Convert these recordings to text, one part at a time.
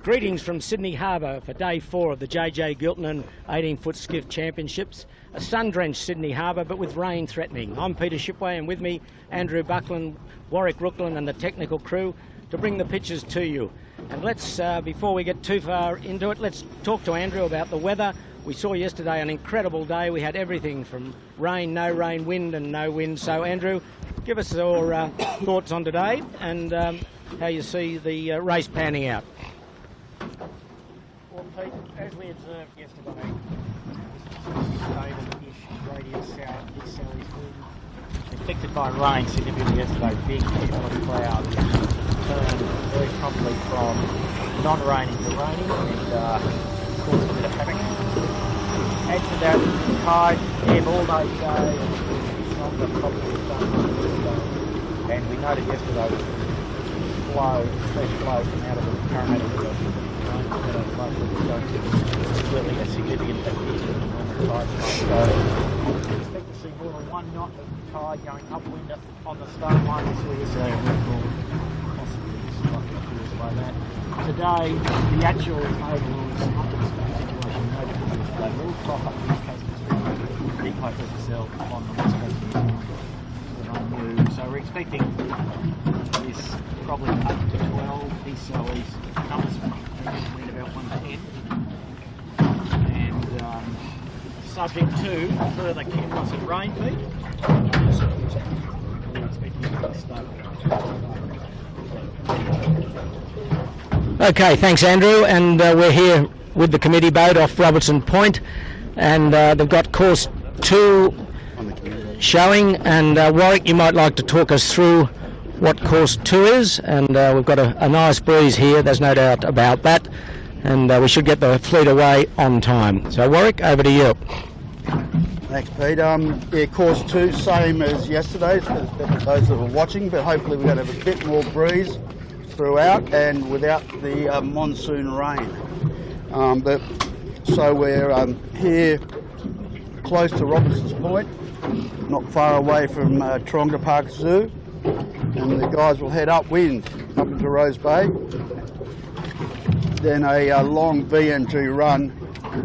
Greetings from Sydney Harbour for day 4 of the JJ Giltinan 18-foot skiff championships. A sun-drenched Sydney Harbour, but with rain threatening. I'm Peter Shipway, and with me Andrew Buckland, Warwick Rooklin and the technical crew to bring the pictures to you. And let's, before we get too far into it, let's talk to Andrew about the weather. We saw yesterday an incredible day. We had everything from rain, no rain, wind and no wind. So Andrew, give us your thoughts on today and how you see the race panning out. Well, Pete, as we observed yesterday, stable-ish radius south-east wind, affected by rain significantly yesterday. Big humidity clouds turned very promptly from non-raining to raining and caused a bit of havoc. Add to that, the tide ebb all day today and stronger probably yesterday. And we noted yesterday fresh flow from out of the Parramatta River. Really a significant effect in the normal tide flow. So we expect to see more than 1 knot of tide going upwind on the stone line. We saw yesterday a record, possibly slightly appears by that. Today, the actual overall is not the situation. No difference yesterday. We'll crop up the east coast of Australia, deep high pressure cell on the west coast of New Zealand. So we're expecting this probably up to 12 east-south-east numbers from wind about 110, and subject to further loss of rain, Pete. We're expecting it to stable. Okay, thanks Andrew, and we're here with the committee boat off Robertson Point, and they've got course 2 showing, and Warwick, you might like to talk us through what course 2 is, and we've got a nice breeze here, there's no doubt about that, and we should get the fleet away on time. So Warwick, over to you. Thanks Pete. Yeah, course 2, same as yesterday's for those that were watching, but hopefully we're going to have a bit more breeze throughout and without the monsoon rain. So we're here close to Robertson's Point, not far away from Taronga Park Zoo, and the guys will head upwind up into Rose Bay, then a long VMG run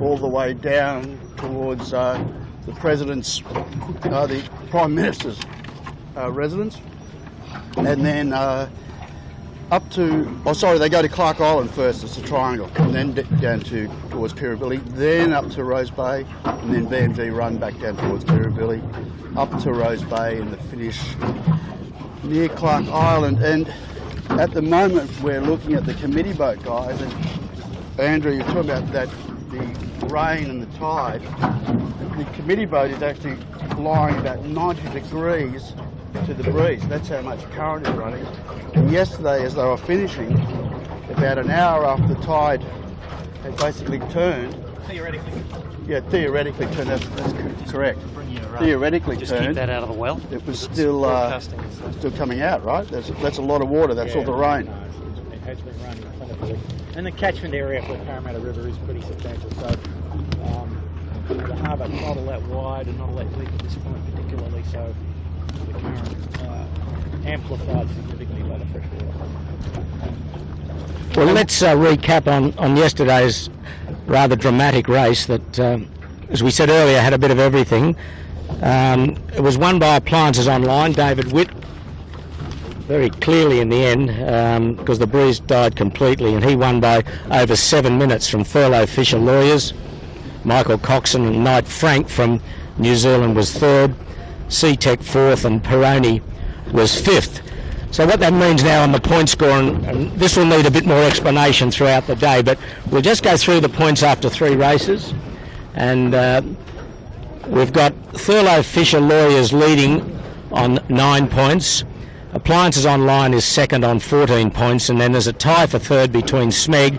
all the way down towards the President's, the Prime Minister's residence, and then up to, they go to Clark Island first, it's a triangle, and then down towards Kirribilli, then up to Rose Bay, and then VMG run back down towards Kirribilli, up to Rose Bay, and the finish near Clark Island. And at the moment we're looking at the committee boat, guys, and Andrew, you're talking about that, the rain and the tide. The committee boat is actually lying about 90 degrees to the breeze. That's how much current is running. And yesterday, as they were finishing, about an hour after the tide had basically turned. Theoretically. Yeah, theoretically turned. That's correct. Theoretically just turned. Keep that out of the well. It was still coming out, right? That's a lot of water. That's all the rain. It has been raining plentifully, and the catchment area for the Parramatta River is pretty substantial. So the harbour not all that wide and not all that deep at this point, particularly. So the current amplified significantly by the fresh water. Well, let's recap on yesterday's rather dramatic race that, as we said earlier, had a bit of everything. It was won by Appliances Online, David Witt, very clearly in the end, because the breeze died completely, and he won by over 7 minutes from Thurlow Fisher Lawyers. Michael Coxon and Knight Frank from New Zealand was 3rd, C-Tech 4th, and Peroni was 5th. So what that means now on the point score, and this will need a bit more explanation throughout the day, but we'll just go through the points after 3 races. And we've got Thurlow Fisher Lawyers leading on 9 points. Appliances Online is 2nd on 14 points, and then there's a tie for 3rd between Smeg,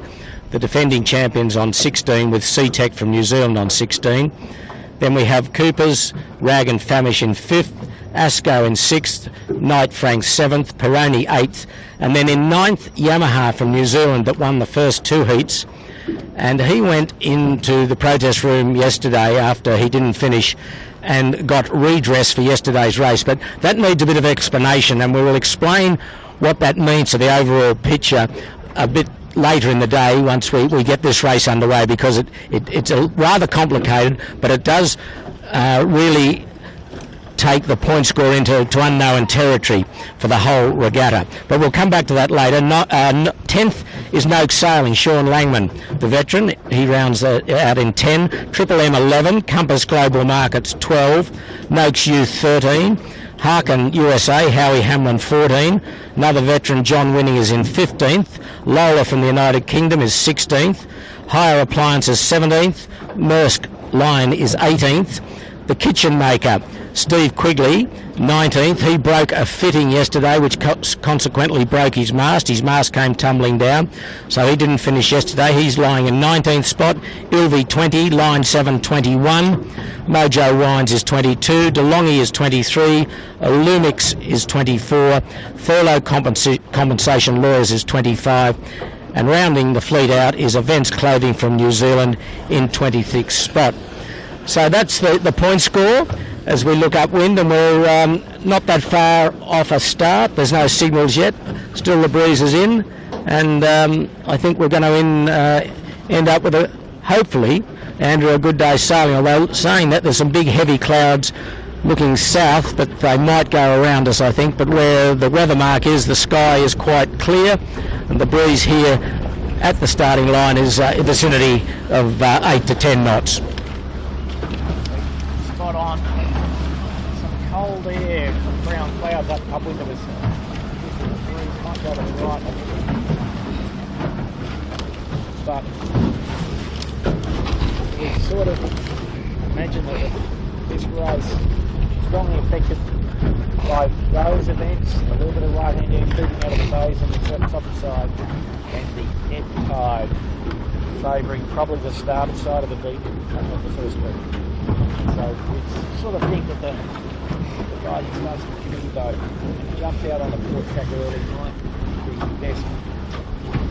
the defending champions, on 16, with C-Tech from New Zealand on 16. Then we have Coopers, Rag and Famish in 5th, Asco in 6th, Knight Frank 7th, Peroni 8th, and then in 9th, Yamaha from New Zealand that won the first 2 heats. And he went into the protest room yesterday after he didn't finish and got redressed for yesterday's race. But that needs a bit of explanation, and we will explain what that means to the overall picture a bit later in the day once we get this race underway, because it's a rather complicated, but it does really take the point score into unknown territory for the whole regatta. But we'll come back to that later. 10th is Noakes Sailing, Sean Langman, the veteran. He rounds out in 10. Triple M 11, Compass Global Markets 12, Noakes Youth 13, Harkin USA, Howie Hamlin 14. Another veteran, John Winning, is in 15th. Lola from the United Kingdom is 16th. Hire Appliances 17th. Maersk Line is 18th. The Kitchen Maker, Steve Quigley, 19th. He broke a fitting yesterday, which consequently broke his mast. His mast came tumbling down, so he didn't finish yesterday. He's lying in 19th spot. Ilvi 20, Line 7 21. Mojo Wines is 22. DeLonghi is 23. Lumix is 24. Furlough Compensation Lawyers is 25. And rounding the fleet out is Events Clothing from New Zealand in 26th spot. So that's the point score as we look upwind, and we're not that far off a start. There's no signals yet. Still the breeze is in, and I think we're going to end up with hopefully, Andrew, a good day sailing. Although saying that, there's some big heavy clouds looking south, but they might go around us, I think. But where the weather mark is, the sky is quite clear, and the breeze here at the starting line is in the vicinity of 8 to 10 knots. Spot on. Some cold air, brown clouds upwind of us. The breeze might go to the right, but we sort of imagine that this race is strongly affected by those events, a little bit of right-hand air creeping out of the bays on the top side, and the ebb tide favouring probably the starboard side of the beat, not the first beat. So we sort of think that the guy that starts the committee boat jumps out on the port track early might be the best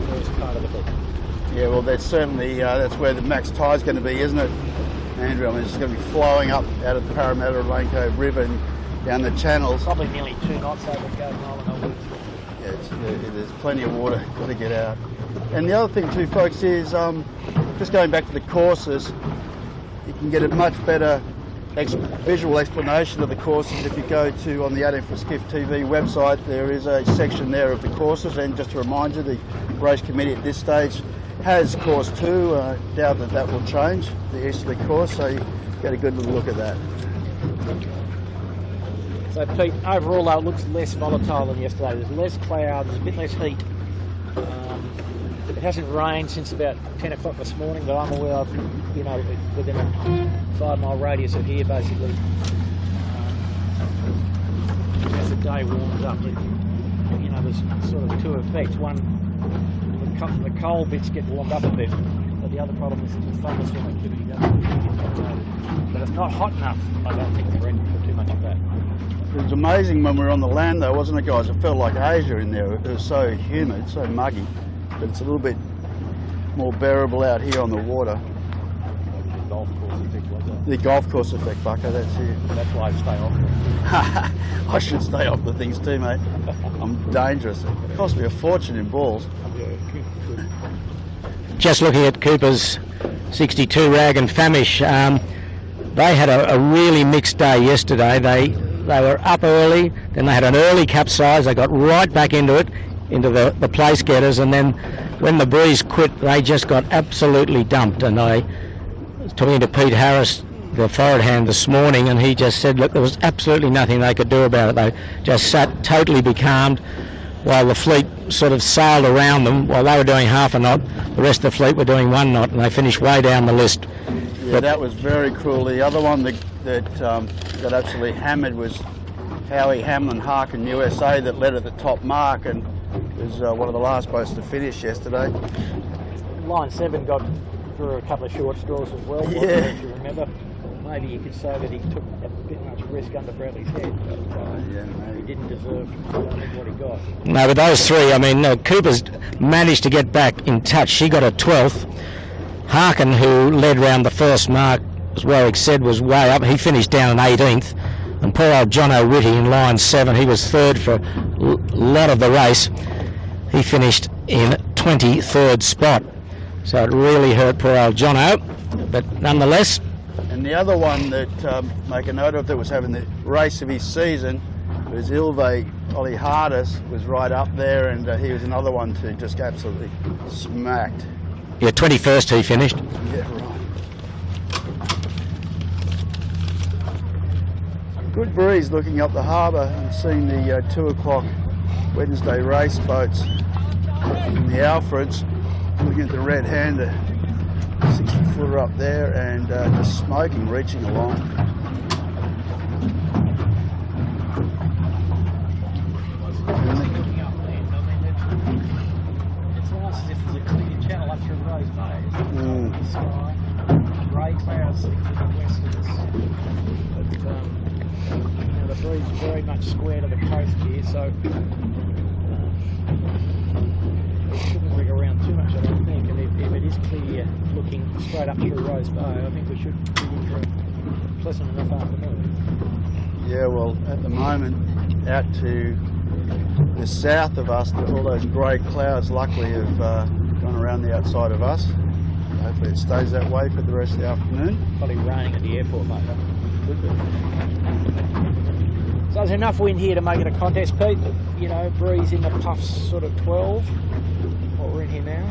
first part of the beat. Yeah, well, that's certainly that's where the max tide's going to be, isn't it, Andrew? I mean, it's going to be flowing up out of the Parramatta and Lane Cove River and down the channels. Probably nearly 2 knots over Golden Island onwards. Yeah, there's plenty of water to get out. And the other thing too, folks, is just going back to the courses, you can get a much better visual explanation of the courses if you go to, on the 18 for Skiff TV website, there is a section there of the courses. And just to remind you, the race committee at this stage has course 2. I doubt that will change, the easterly course, so you get a good little look at that. So Pete, overall though, it looks less volatile than yesterday. There's less cloud, there's a bit less heat. It hasn't rained since about 10 o'clock this morning that I'm aware of, you know, within a 5-mile radius of here, basically. As the day warms up, you know, there's sort of 2 effects. One, the cold bits get warmed up a bit, but the other problem is that the thunderstorm activity doesn't get. But it's not hot enough, I don't think, for too much of that. It was amazing when we were on the land though, wasn't it, guys? It felt like Asia in there. It was so humid, so muggy, but it's a little bit more bearable out here on the water. The golf course effect like that. The golf course effect, Bucko, that's it. That's why I stay off them. I should stay off the things too, mate. I'm dangerous. It cost me a fortune in balls. Just looking at Cooper's 62 Rag and Famish, they had a really mixed day yesterday. They were up early, then they had an early capsize, they got right back into it, into the place getters, and then when the breeze quit, they just got absolutely dumped. And I was talking to Pete Harris, the forward hand, this morning, and he just said, look, there was absolutely nothing they could do about it. They just sat totally becalmed while the fleet sort of sailed around them. While they were doing half a knot, the rest of the fleet were doing 1 knot, and they finished way down the list. Yeah, but that was very cruel. The other one that got absolutely hammered was Howie Hamlin, Harkin USA, that led at the top mark and was one of the last boats to finish yesterday. Line 7 got through a couple of short straws as well. Yeah. If you remember, maybe you could say that he took a bit much risk under Bradley's head, but he didn't deserve what he got. No, but those 3, I mean, Cooper's managed to get back in touch. She got a 12th. Harkin, who led round the first mark, as Warwick said, was way up. He finished down in 18th. And poor old John O'Witty in line 7, he was 3rd for a lot of the race. He finished in 23rd spot. So it really hurt poor old Jono, but nonetheless. And the other one that make a note of that was having the race of his season was Ilve Ollie Hardis was right up there, and he was another one to just absolutely smacked. Yeah, 21st he finished. Yeah, right. Good breeze looking up the harbour and seeing the 2 o'clock Wednesday race boats in the Alfreds, looking at the Red Hander 60-footer up there, and just smoking, reaching along. It's almost as if there's a clear channel up through Rose Bay. The sky, grey clouds sitting to the west of us. But the breeze is very much square to the coast here, so it shouldn't rig around too much, I don't think. And if it is clear looking straight up through Rose Bay, I think we should be in for a pleasant enough afternoon. Yeah, well, at the moment, out to the south of us, all those grey clouds luckily have gone around the outside of us. Hopefully it stays that way for the rest of the afternoon. Probably raining at the airport, mate. Could be. So there's enough wind here to make it a contest, Pete. You know, breeze in the puffs, sort of 12. What we're in here now.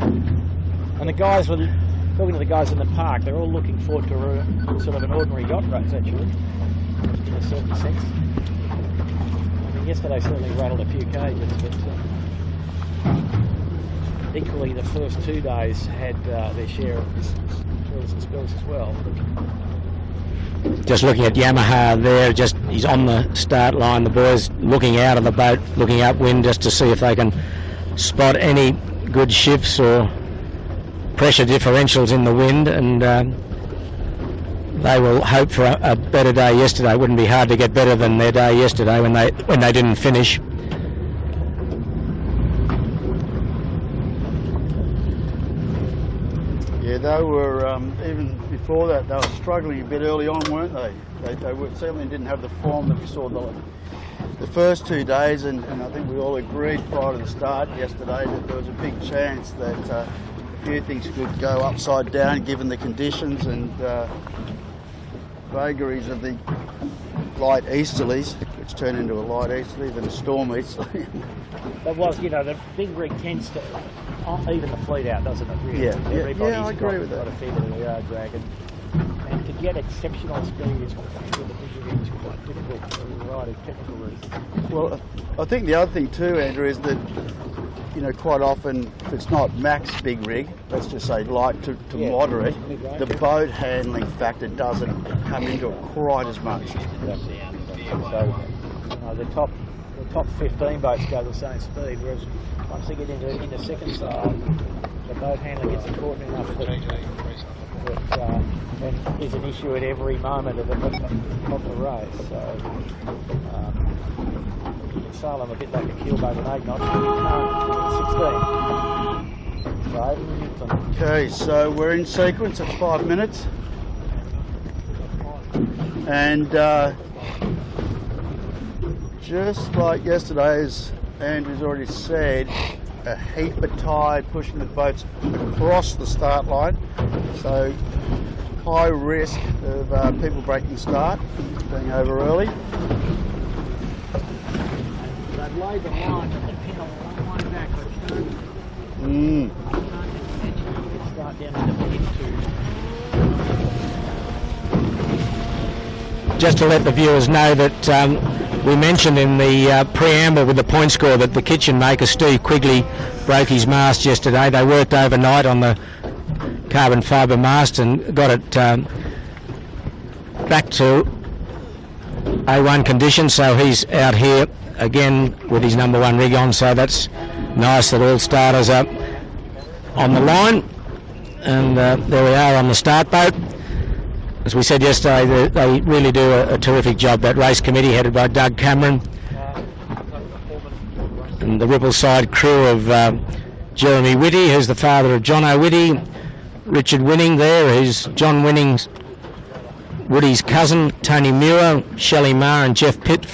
And the guys were talking to the guys in the park. They're all looking forward to sort of an ordinary yacht race, actually, in a certain sense. I mean, yesterday certainly rattled a few cages, but equally the first 2 days had their share of thrills and spills as well. Just looking at Yamaha there, he's on the start line. The boys looking out of the boat, looking upwind just to see if they can spot any good shifts or pressure differentials in the wind, and they will hope for a better day yesterday. It wouldn't be hard to get better than their day yesterday when they didn't finish. Yeah, they were, even before that, they were struggling a bit early on, weren't they? They certainly didn't have the form that we saw the first 2 days, and I think we all agreed prior to the start yesterday that there was a big chance that a few things could go upside down given the conditions and vagaries of the light easterlies, which turned into a light easterly, then a storm easterly. That was, you know, the big rig tends to even the fleet out, doesn't it? Really? Yeah, I agree with that. Got a fair bit of the yard drag, and to get exceptional speed is with the big rig is quite difficult for a variety of technical reasons. Well, I think the other thing too, Andrew, is that, you know, quite often if it's not max big rig, let's just say light to moderate, the boat handling factor doesn't come into it quite as much. So, you know, the top 15 boats go the same speed, whereas once they get into second side, the boat handling gets important enough that and is an issue at every moment of the race. So you can sail them a bit like a keelboat at 8 knots, but you can't 16. So over to Newton. Okay, so we're in sequence at 5 minutes, and just like yesterday, as Andrew's already said, a heap of tide pushing the boats across the start line, so high risk of people breaking start, being over early. They've laid the line, but the pin will line back, but start down in the pin too. Just to let the viewers know that we mentioned in the preamble with the point score that the kitchen maker Steve Quigley broke his mast yesterday. They worked overnight on the carbon fibre mast and got it back to A1 condition, so he's out here again with his number 1 rig on, so that's nice that all starters are on the line, and there we are on the start boat. As we said yesterday, they really do a terrific job, that race committee headed by Doug Cameron, and the Rippleside crew of Jeremy Whitty, who's the father of Jono Whitty, Richard Winning there, who's John Winning's Woody's cousin, Tony Muir, Shelley Marr and Jeff Pitt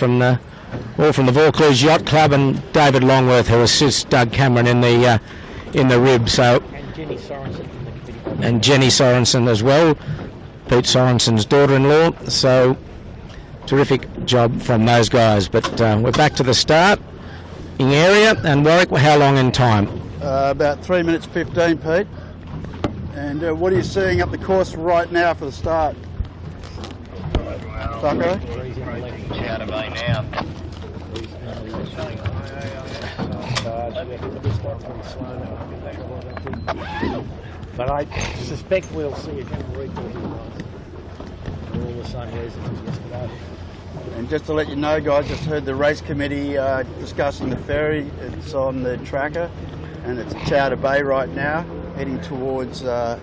all from the Vaucluse Yacht Club, and David Longworth, who assists Doug Cameron in in the rib. So, And Jenny Sorensen from the committee. and Jenny Sorensen as well, Pete Sorensen's daughter-in-law. So, terrific job from those guys. But we're back to the starting area. And Warwick, how long in time? About 3 minutes 15, Pete. And what are you seeing up the course right now for the start? Bucko? Out of A now. But I suspect we'll see a general recall here, guys. For all the same reasons as yesterday. And just to let you know, guys, just heard the race committee discussing the ferry. It's on the tracker, and it's at Chowder Bay right now, heading towards us.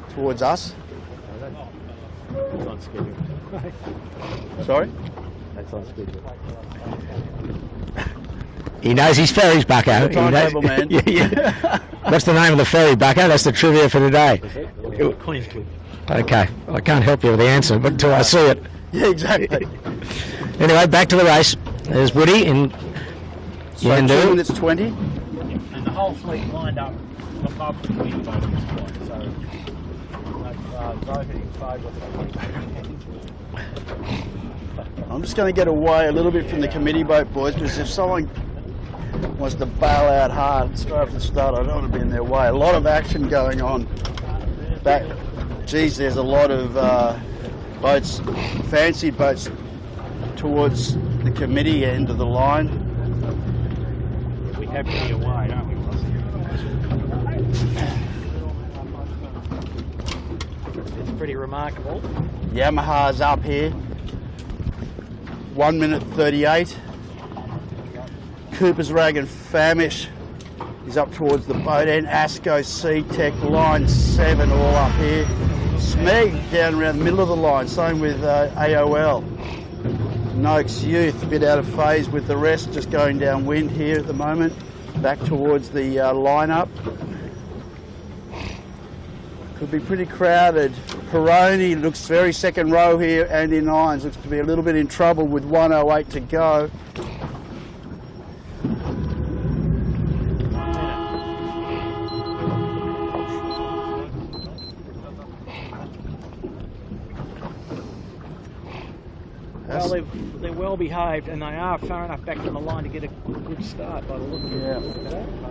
That's on schedule. Sorry? That's on schedule. He knows his ferries, Bucko. The timetable, man. Yeah, yeah. What's the name of the ferry, Bucko? That's the trivia for today. Queenscliff. Okay, I can't help you with the answer, but until I see it. Yeah, exactly. Anyway, back to the race. There's Woody in So 2 Yandu. minutes 20. And the whole fleet lined up above the Queen boat at this point, so they've voted in favour of the Queen. I'm just going to get away a little bit from the committee boat, boys, because if someone wants to bail out hard straight off the start, I don't want to be in their way. A lot of action going on. Geez, there's a lot of boats, fancy boats, towards the committee end of the line. We have to be away, don't we? It's pretty remarkable. Yamaha's up here. 1 minute 38. Cooper's Rag and Famish is up towards the boat end. Asco, C-Tech, line 7 all up here. Smeg down around the middle of the line, same with AOL. Noakes Youth a bit out of phase with the rest, just going downwind here at the moment. Back towards the lineup. Could be pretty crowded. Peroni looks very second row here, and in irons looks to be a little bit in trouble with 1:08 to go. Well, they're well behaved, and they are far enough back from the line to get a good start by the look of it. Yeah.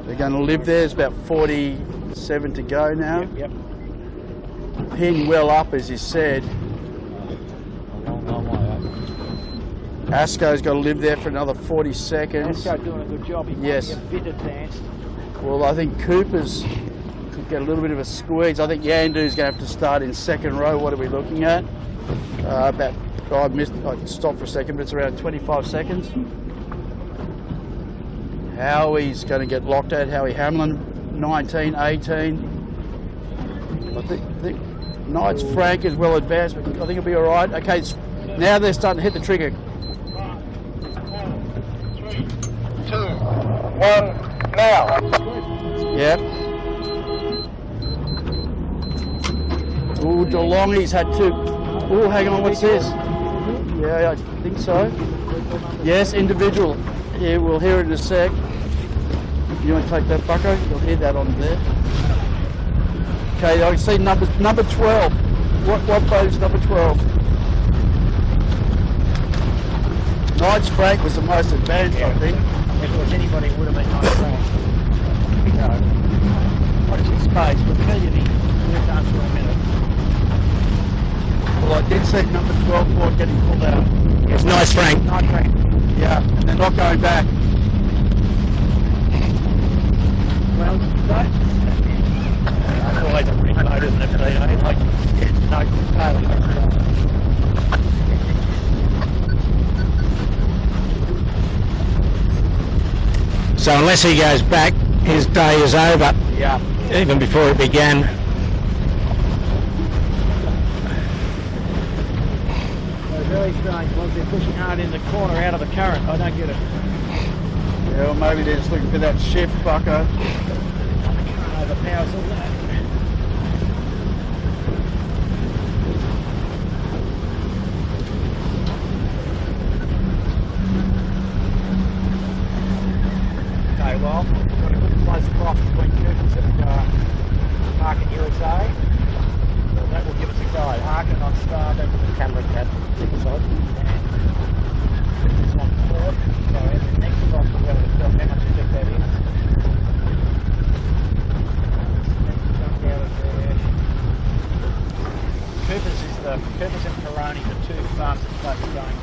They're going to live there. There's about 47 to go now. Yep. Pin well up, as you said. A long way up. Asco's got to live there for another 40 seconds. Asco doing a good job. He might Yes. be a bit advanced. Well, I think Cooper's could get a little bit of a squeeze. I think Yandu's going to have to start in second row. What are we looking at? I stopped for a second, but it's around 25 seconds. Howie's going to get locked out. Howie Hamlin, 19, 18. I think Knights Frank is well advanced, but I think he'll be all right. Okay, now they're starting to hit the trigger. 1, 2, 1, now. Yep. Ooh, DeLonghi's had two. Oh, hang on, what's this? Yeah, I think so. Yes, individual. Yeah, we'll hear it in a sec. You want to take that, Bucko? You'll hear that on there. Okay, I see number 12. What boat is number 12? Knights Frank was the most advanced, I think. If it was anybody, it would have been nice. Watch his space, but Million, we're done for a minute. Well, I did see number 12 board getting pulled out. It's nice, Frank. Nice, Frank. Yeah, and they're not going back. Well, that's always a pretty boat, isn't it? Like, no failure. So unless he goes back, his day is over. Yeah. Even before it began. Very strange was they're pushing hard in the corner out of the current. I don't get it. Yeah, well, maybe they're just looking for that shift, Bucko. Overpowers all that. Okay, well, got a good close cross between Curtis and camera cat this side. And it's on port, so the next stop we're going to tell how much to check that in. Jump out of there. Coopers and Peroni, the two fastest boats going.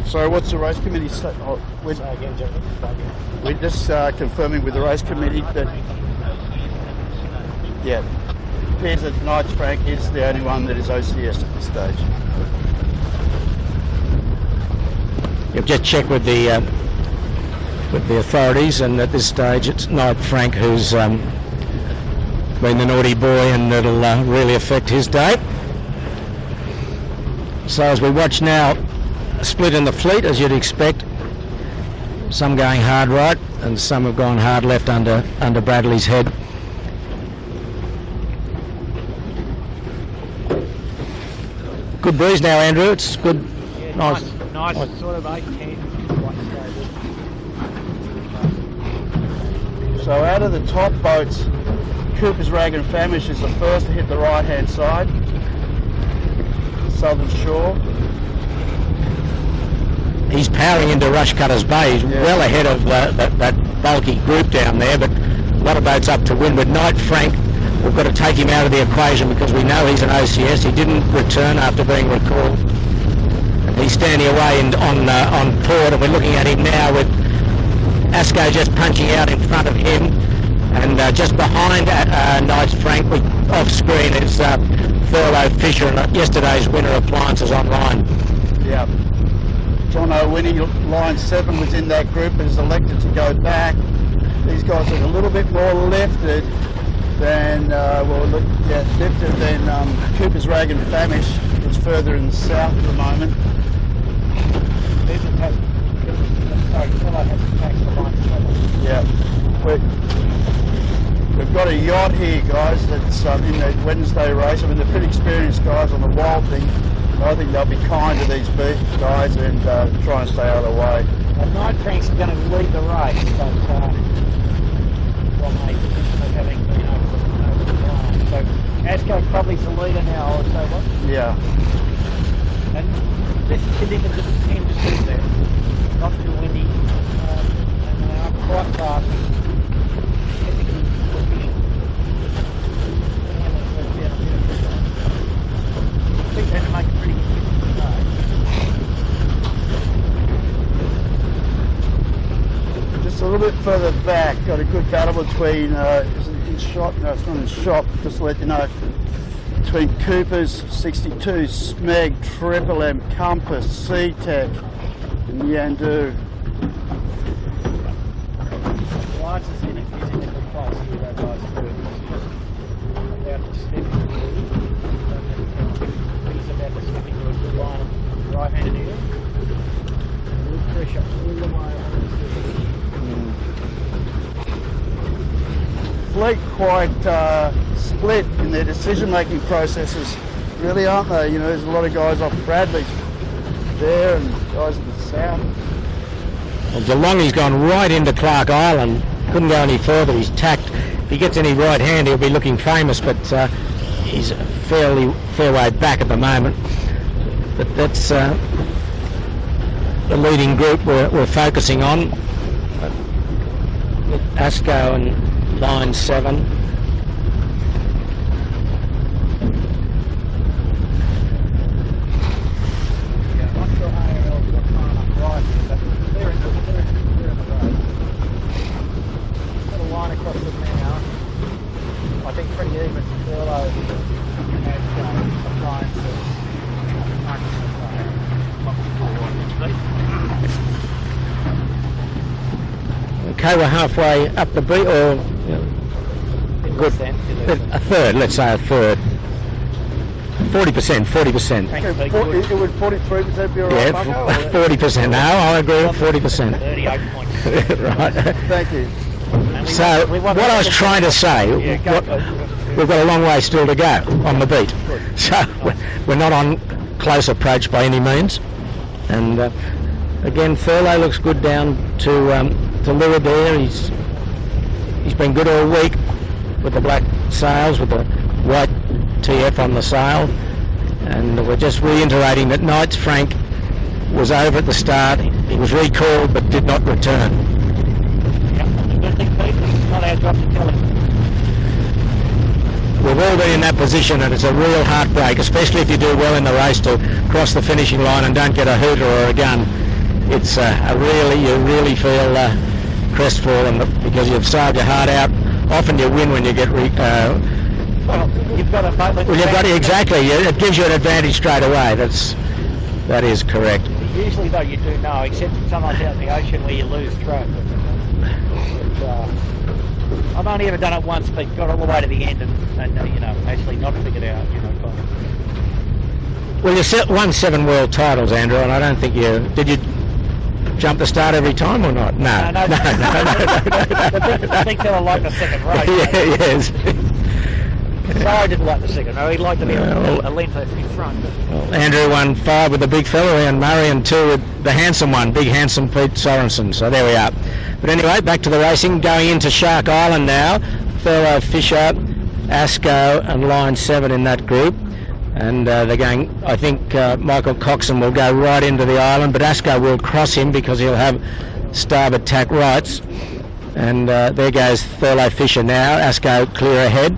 So what's the race committee say? Oh, we're just confirming with the race committee that, yeah, it appears that Knights Frank is the only one that is OCS at this stage. You've just checked with the authorities, and at this stage it's Knight Frank who's been the naughty boy, and it'll really affect his day. So as we watch now, a split in the fleet as you'd expect. Some going hard right, and some have gone hard left under Bradley's head. Good breeze now, Andrew. It's good. Yeah, nice, sort of 8-10. So out of the top boats, Cooper's Rag and Famish is the first to hit the right hand side, southern shore. He's powering into Rushcutter's Bay. He's well ahead of that bulky group down there, but a lot of boats up to windward. Knight Frank, we've got to take him out of the equation because we know he's an OCS. He didn't return after being recalled. He's standing away on port, and we're looking at him now with Asco just punching out in front of him, and just behind Knights Frank, off screen, is Thurlow Fisher, and yesterday's winner Appliances Online. Yeah. John O'Winnie, line 7, was in that group and is elected to go back. These guys are a little bit more lifted than lifted than Cooper's Rag and Famish, which is further in the south at the moment. Yeah, we've got a yacht here, guys, that's in the Wednesday race. I mean, they're pretty experienced guys on the wild thing. I think they'll be kind to these big guys and try and stay out of the way. Knight Frank's going to lead the race, but having been over the line. So Asco probably the leader now, I would say. What? Yeah. And this condition just 10 to 2 there. Not too windy, and they are quite fast. I think they're going to make a pretty good Just a little bit further back, got a good battle between, is it in shot? No, it's not in shot, just to let you know. Between Coopers, 62, Smeg, Triple M, Compass, C-Tech, and Yandu. Lance is in a good place here, that guy's through. About to step into the lead. He's about to step into a good line of right-handed here. Good pressure all the way on the Fleet quite split in their decision-making processes, really, aren't they? You know, there's a lot of guys off Bradley there and guys in the south. Well, DeLonghi's gone right into Clark Island. Couldn't go any further. He's tacked. If he gets any right hand, he'll be looking famous, but he's a fair way back at the moment. But that's the leading group we're focusing on. Asco and line 7. Okay, we're halfway up the beat, or good, a third, let's say a third. 40%. 40%. Frank's been It good. would 43% be all right, Yeah, Bucko? 40%. No, I agree with 40%. 38 points. Right. Thank you. And we So won- we won what I was the- trying to say, Yeah, go, what- go. we've got a long way still to go on the beat. So we're not on close approach by any means. And again, Thurlow looks good down to leeward there. He's been good all week with the black sails, with the white TF on the sail. And we're just reiterating that Knights Frank was over at the start. He was recalled but did not return. Yeah, the good thing, Pete, it's not our job to tell him. We've all been in that position, and it's a real heartbreak, especially if you do well in the race to cross the finishing line and don't get a hooter or a gun. It's you really feel crestfallen because you've sailed your heart out. Often you win when you get Well, you've got a boat. well, you've got exactly. It gives you an advantage straight away. That is correct. Usually, though, you do know, except sometimes out in the ocean where you lose track. But, I've only ever done it once, but got all the way to the end and actually not figured out, kind of. Well, you won 7 world titles, Andrew, and I don't think did you jump the start every time or not? No. No. The big fella liked the second race. Yeah, yes. Sorry, didn't like the second race. He liked to be Well, a length in front. But Well, Andrew won 5 with the big fella and Murray, and 2 with the handsome one, big handsome Pete Sorensen. So there we are. But anyway, back to the racing. Going into Shark Island now. Thurlow, Fisher, Asco and Line 7 in that group. And they're going, I think Michael Coxon will go right into the island, but Asco will cross him because he'll have starboard tack rights. And there goes Thurlow, Fisher now. Asco clear ahead.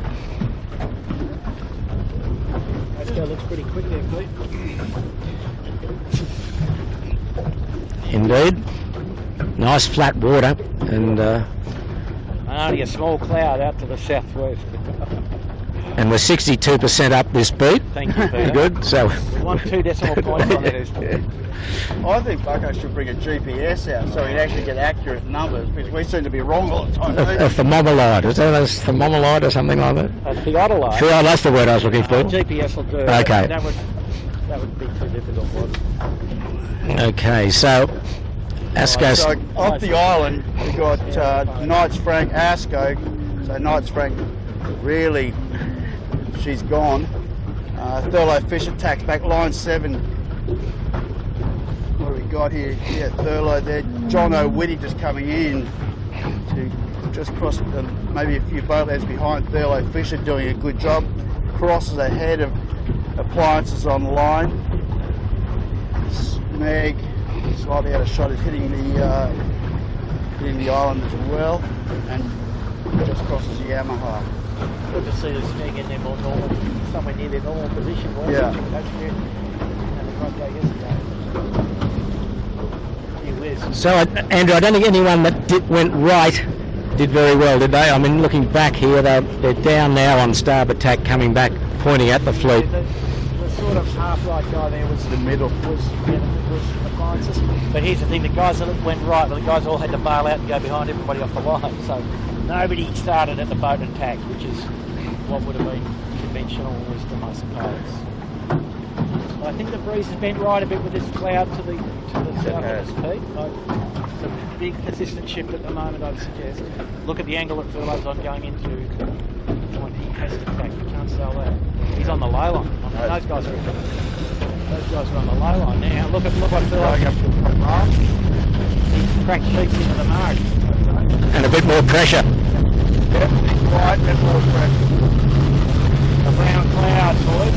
Asco looks pretty quick there, Pete. Indeed. Nice flat water, and Only a small cloud out to the southwest. we're 62% up this beat. Thank you, Peter. Good. So We won 2 decimal points on it. I think Bucko should bring a GPS out so he'd actually get accurate numbers, because we seem to be wrong all the time. a thermomolite. Is that a thermomolite or something like that? A theodolite. Oh, that's the word I was looking for. GPS will do. Okay. That would be too difficult, wasn't it? Okay, so Asco's. So off the island, we've got Knights Frank, Asco. So Knights Frank, really, she's gone. Thurlow, Fisher, tacks back, Line 7. What have we got here? Yeah, Thurlow there. John O'Witty just coming in to just cross maybe a few boat heads behind Thurlow, Fisher doing a good job. Crosses ahead of Appliances on line. Meg slightly out of shot is hitting the island as well, and just crosses the Yamaha. Good to see the snag in their more normal, somewhere near their normal position. Wasn't Yeah. it? That's good. And the right yesterday. Gee whiz. So Andrew, I don't think anyone that went right did very well, did they? I mean, looking back here, they're down now on starboard tack, coming back, pointing at the fleet. The sort of half-right guy there was The middle. was Appliances. But here's the thing: the guys that went right, the guys all had to bail out and go behind everybody off the line. So nobody started at the boat and tack, which is what would have been conventional wisdom, I suppose. But I think the breeze has bent right a bit with this cloud to the southwest, Pete. It's a big persistent shift at the moment, I'd suggest. Look at the angle that Thurlow's on going into. He has to tack. You can't sell that. He's on the low line. Those guys are on the low line now. Look what Thurlow's up to. He's cracked sheets into the mark. And a bit more pressure. Yep, right, and more pressure. A brown cloud, boys.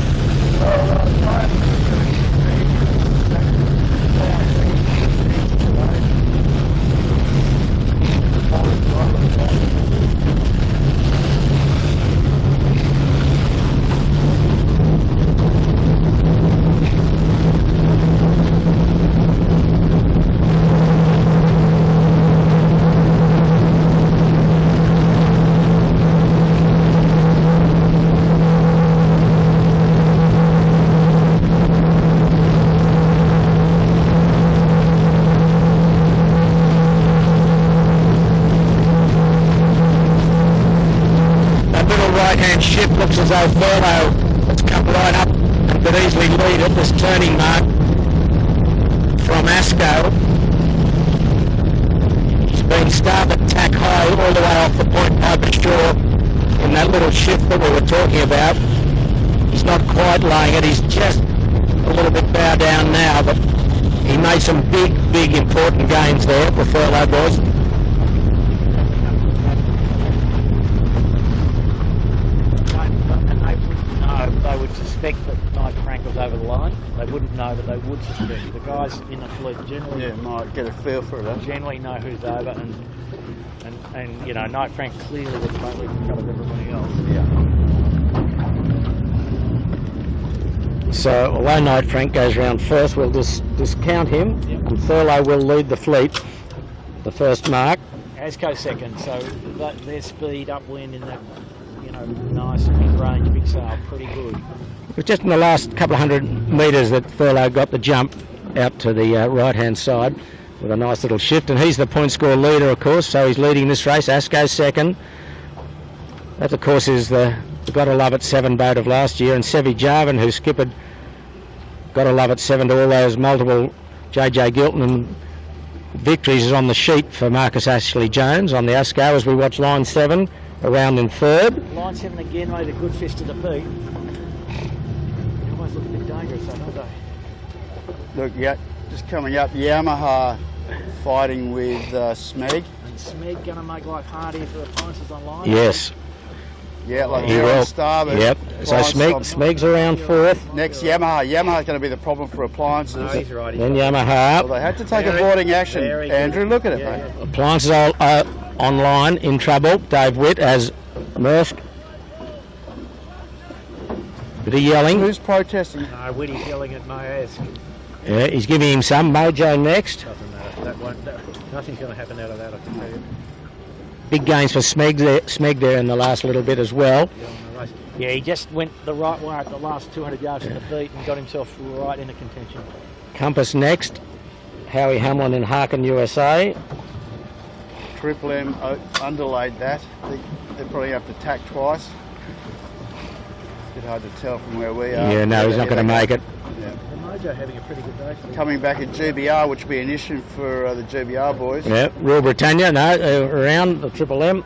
That little right-hand ship looks as though Thurlow has come right up and could easily lead at this turning mark from Asco. He's been started tack high all the way off the Point Piper shore in that little shift that we were talking about. He's not quite laying it, he's just a little bit bow down now, but he made some big important gains there, the Furlough boys. They would suspect that Knight Frank was over the line. They wouldn't know, but they would suspect. The guys in the fleet generally might get a feel for that. generally know who's over, and you know, Knight Frank clearly was totally in front of everybody else. Yeah. So although Knight Frank goes round first, we'll just discount him, and Furlough will lead the fleet, the first mark. Asco second, so their speed upwind in that, you know, nice mid-range big sail, pretty good. It was just in the last couple of 100 metres that Furlough got the jump out to the right-hand side with a nice little shift, and he's the point score leader, of course, so he's leading this race. Asco second. That, of course, is the Gotta Love It 7 boat of last year, and Sevy Jarvin, who skippered Gotta Love It 7 to all those multiple JJ Giltinan victories, is on the sheet for Marcus Ashley Jones on the Asco as we watch line 7 around in third. Line 7 again made a good fist to the beat. They almost look a bit dangerous, though, don't they? Look, yeah, just coming up, Yamaha fighting with Smeg. And Smeg going to make life hard here for the Appliances online. Yes. Yeah, like He here will. on starboard. Yep. So Smeg's around fourth. Next, Yamaha's going to be the problem for Appliances. No, he's right. Then Yamaha. Well, they had to take a boarding action. Andrew, look at it, mate. Appliances are online in trouble. Dave Witt as Maersk. Bit of yelling. Who's protesting? No, Whitty's yelling at Maersk. Yeah, he's giving him some. Mojo next. Doesn't matter. Nothing's going to happen out of that, I can tell you. Big gains for Smeg there in the last little bit as well. Yeah, he just went the right way at the last 200 yards from the beat and got himself right into contention. Compass next. Howie Hamlin in Harkin, USA. Triple M underlaid that. They probably have to tack twice. Bit hard to tell from where we are. Yeah, no, he's not going to make it. Yeah. Mojo having a pretty good day. Coming back at GBR, which will be an issue for the GBR boys. Yeah, Royal Britannia, around the Triple M.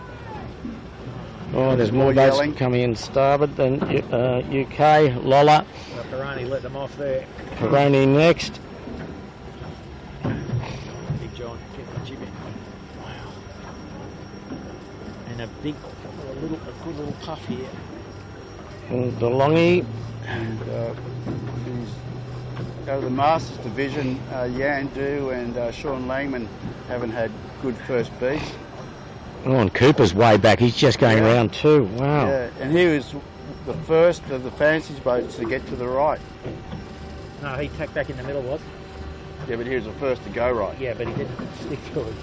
Oh, there's more boats yelling. coming in starboard than UK. Lola. Peroni let them off there. Peroni next. Big John, get the jib in. Wow. And a good little puff here. And DeLonghi. And out of the Masters division, Yandu and Sean Langman haven't had good first beats. Oh, and Cooper's way back. He's just going round two. Wow. Yeah, and he was the first of the fancy boats to get to the right. No, he tacked back in the middle, was? Yeah, but he was the first to go right. Yeah, but he didn't stick to it.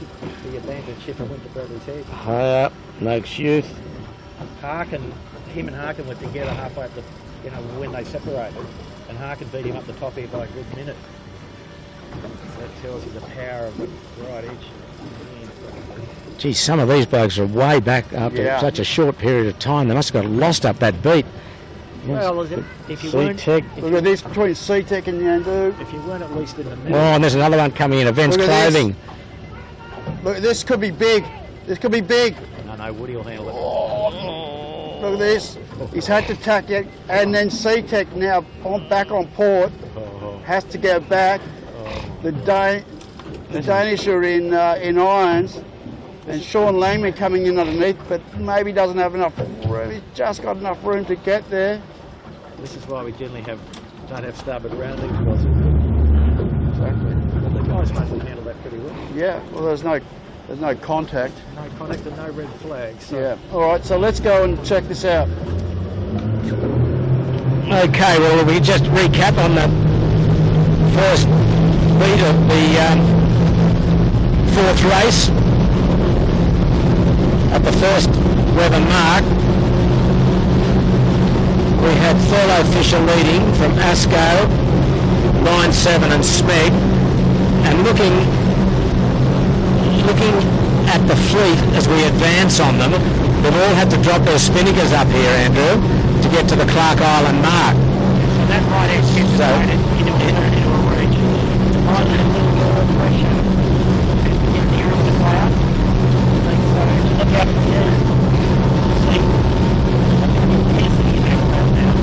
He abandoned ship and went to Bradley's head. High up, Noakes Youth. Him and Harkin were together halfway up the, when they separated, and Harkin beat him up the top here by a good minute. That tells you the power of the right edge. Geez, some of these blokes are way back after such a short period of time. They must have got lost up that beat. Well, if you weren't, look at this between C-Tech and Yandu. If you weren't at least in the middle. Oh, and there's another one coming in. Events Clothing. Look, this could be big. This could be big. No, Woody will handle it. Oh, look at this. He's had to tack it, and then C-Tech now back on port. Has to go back. The Danish are in irons, and Sean Langman coming in underneath, but maybe doesn't have enough room. He's just got enough room to get there. This is why we generally don't have starboard rounding because Exactly. but the guys must have handled that pretty well. Yeah. Well, there's no contact. No contact and no red flags. So. Yeah. All right. So let's go and check this out. Okay, well, we just recap on the first beat of the fourth race at the first weather mark. We had Furlough Fisher leading from Asco, line 7 and Smeg, and looking at the fleet as we advance on them, they've all had to drop their spinnakers up here, Andrew, to get to the Clark Island mark. that might accentuate it into a reach. Might need a little more pressure to get near the cloud. So look out for the see intensity in that cloud now.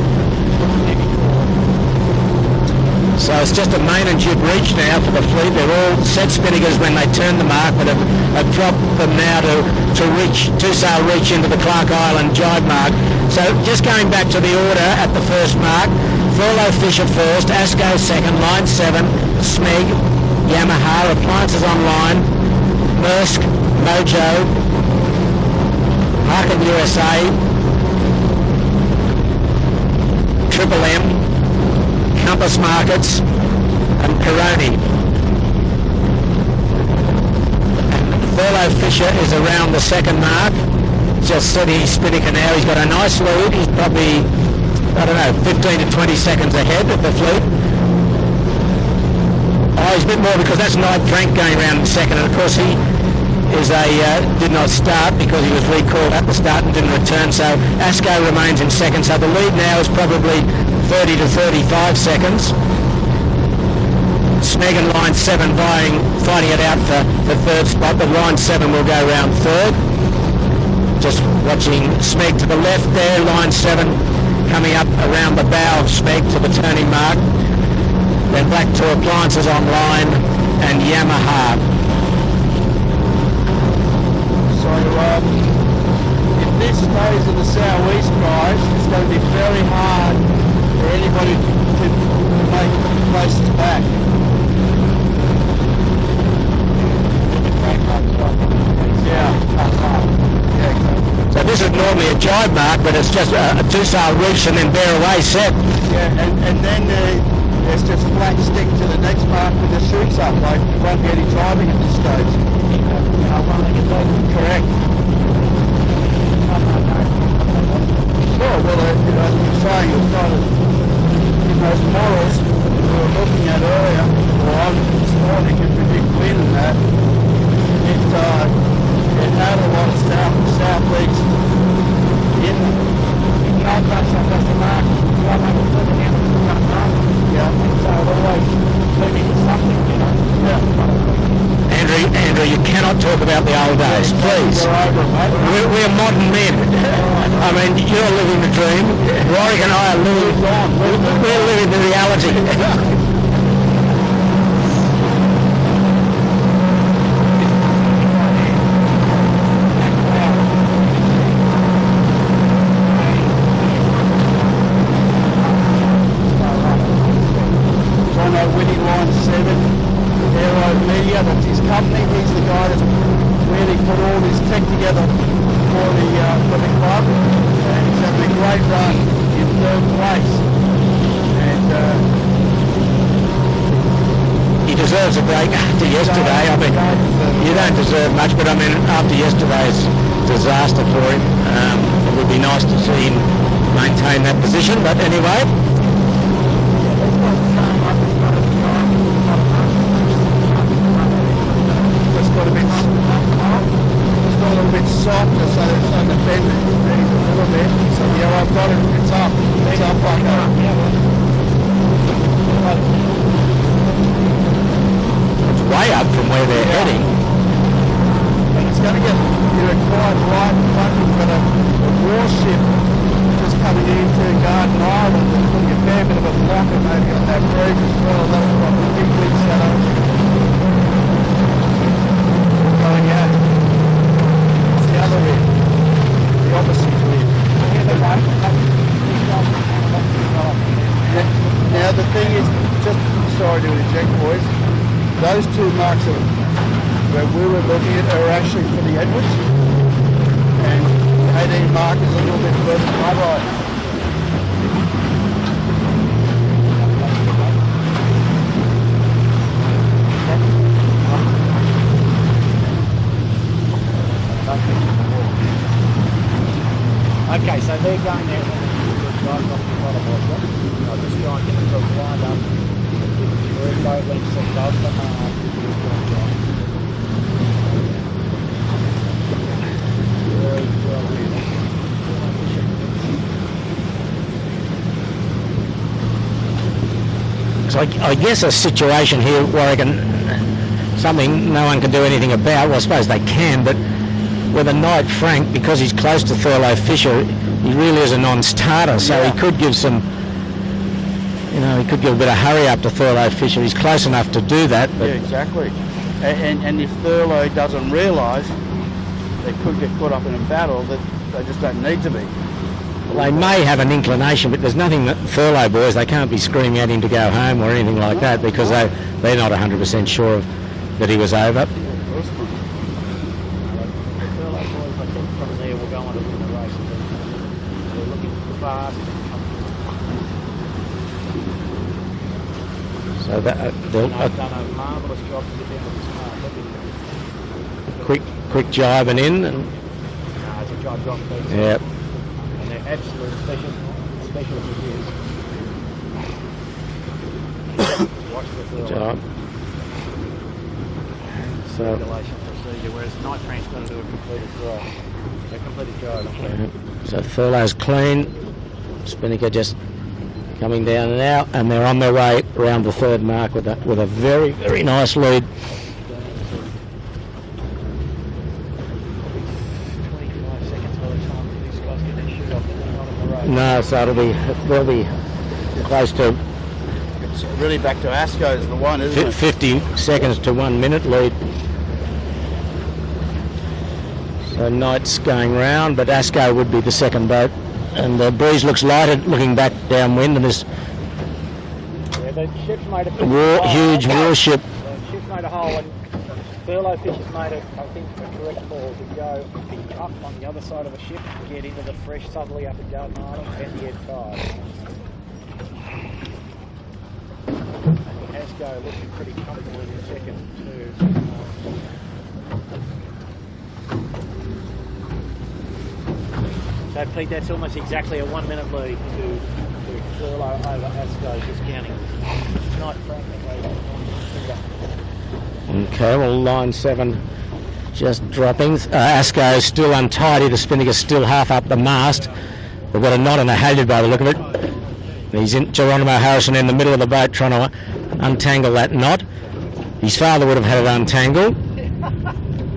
So it's just a main and jib reach now for the fleet. They're all set spinners when they turn the mark, but have dropped them now to reach, two-sail reach into the Clark Island jibe mark. So just going back to the order at the first mark, Thurlow Fisher first, Asco second, line 7, Smeg, Yamaha, Appliances Online, Maersk, Mojo, Harkin USA, Triple M, Compass Markets and Peroni. And Thurlow Fisher is around the second mark. Just said he's Spinnaker now. He's got a nice lead. He's probably, I don't know, 15 to 20 seconds ahead of the fleet. Oh, he's a bit more because that's Knight Frank going around in second, and of course he is did not start because he was recalled at the start and didn't return, so Asco remains in second, so the lead now is probably 30 to 35 seconds. Smeg and line 7 fighting it out for third spot, but line 7 will go round third. Just watching Smeg to the left there, line 7 coming up around the bow of Smeg to the turning mark. Then back to Appliances Online and Yamaha. So if this stays in the southeast, guys, it's going to be very hard for anybody to make places back. Yeah. So this is normally a jibe mark, but it's just a two-sail reach and then bear away set. Yeah, and then there's just flat stick to the next mark with the shoots up. Like, you won't be any driving at this stage. Correct. Sure, well, as you were saying, it's kind of in those models we were looking at earlier, or on this morning, to predict wind and that, it had a lot of southeast in it. That's the mark. Yeah. So always moving something, you know. Yeah. Andrew, you cannot talk about the old days, please. We're modern men. I mean, you're living the dream. Warwick and I are we're living the reality. Winning line 7, AeroMedia, that's his company. He's the guy that's really put all his tech together for the club, and he's having a great run in third place. And He deserves a break after yesterday. I mean, you don't deserve much, but I mean, after yesterday's disaster for him, it would be nice to see him maintain that position. But anyway. a little bit softer, so they're starting to bend these a little bit. So yeah, I've got it. It's up. It's up like that. It's way up from where they're heading. And it's going to get quite right in front. We've got a warship just coming into Garden Island. There's going to be a fair bit of a blocker maybe on that bridge as well. That'll probably be big shadow. Going out. It's the other end. The opposite end. Now the thing is, just sorry to interject, boys. Those two marks where we were looking at are actually for the Edwards, and the 18 mark is a little bit further to my right. Okay, so they're going there. I'll just try and get them lined up. Very low lengths above the mark. Very well. So I guess a situation here where something no one can do anything about. Well, I suppose they can, but with a Knight Frank, because he's close to Thurlow Fisher, he really is a non-starter. So he could give some, he could give a bit of hurry up to Thurlow Fisher. He's close enough to do that. But yeah, exactly. And if Thurlow doesn't realise they could get caught up in a battle, that they just don't need to be. They may have an inclination, but there's nothing that Thurlow boys, they can't be screaming at him to go home or anything like that, because they're not 100% sure that he was over. The Thurlow boys, I think from there will go on to win the race. They're looking fast. So that They've done a marvellous job to get down to this mark. quick jibing in. And, It's a job job. yeah. And they're absolute specialty is. Watch the Thurlow. Job. So, Regulation procedure, whereas Knight Frank's got to do a completed drive. A completed drive. so Thurlow's clean. Spinnaker just coming down now, and they're on their way around the third mark with a very, very nice lead. 25 seconds by the time these guys get their shoot off. They're not on the road. No, so they'll be close to It's really back to Asco's the one, isn't it? 50 seconds to 1 minute lead. So Knight's going round, but Asco would be the second boat. And the breeze looks lighter looking back downwind, and this Yeah, the ship's made a huge warship. The ship's made a hole, and Thurlow Fisher's made a, I think, a correct call to go up on the other side of the ship and get into the fresh southerly up at Garden Island and the Ed 5. And Asco looking pretty comfortable in the second too. So Pete, that's almost exactly a 1 minute lead to Thurlow over Asco, just counting. Knight Frank Okay, well, line 7 just dropping. Asco still untidy. The Spinnaker's still half up the mast. We've got a knot and a halyard by the look of it. He's in Geronimo Harrison in the middle of the boat trying to untangle that knot. His father would have had it untangled.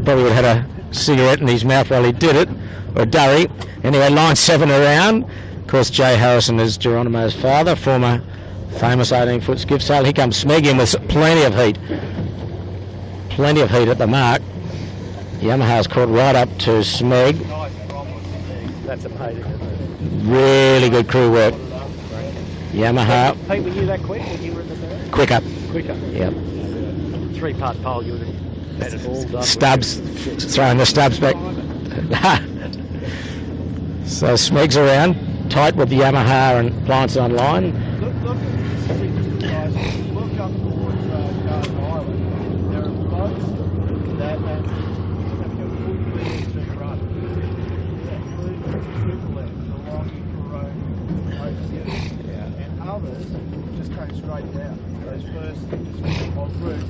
Probably would have had a cigarette in his mouth while he did it, or a durry. Anyway, line 7 around. Of course, Jay Harrison is Geronimo's father, former famous 18-foot skiff sail. Here comes Smeg in with plenty of heat. Plenty of heat at the mark. Yamaha's caught right up to Smeg. That's amazing, isn't it? Really good crew work. Yamaha. Pete, were you that quick when you were in the third? Quicker. Quicker. Yep. 3-part pole, you would have had it all done. Stubs. Throwing the stubs back. So Smeg's around. Tight with the Yamaha and Plants online. Look, guys, look up towards Garden Island. There are boats that have a good BNT run. Along and others just came straight down. Those first on route.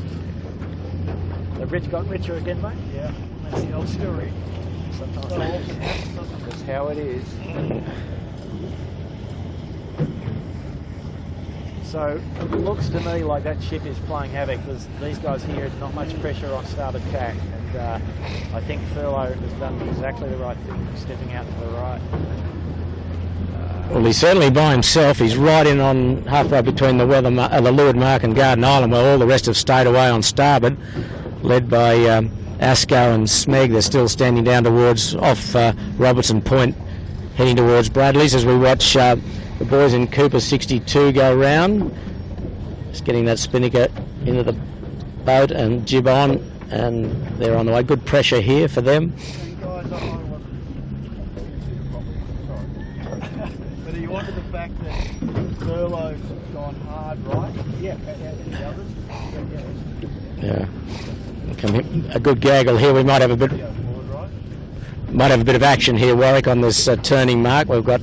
The rich got richer again, mate? Yeah, That's the old story. Sometimes that's how it is. So it looks to me like that ship is playing havoc because these guys here, not much pressure on starboard tack, and I think Thurlow has done exactly the right thing, stepping out to the right. Well, he's certainly by himself. He's right in on halfway between the leeward mark and Garden Island, where all the rest have stayed away on starboard, led by Asco and Smeg. They're still standing down towards off Robertson Point, heading towards Bradley's as we watch the boys in Cooper 62 go round. Just getting that Spinnaker into the boat and jib on, and they're on the way. Good pressure here for them. Guys, I wasn't but are you onto the fact that Thurlow's gone hard right? Yeah, and the others? Yeah. A good gaggle here. We might have a bit of action here, Warwick, on this turning mark. We've got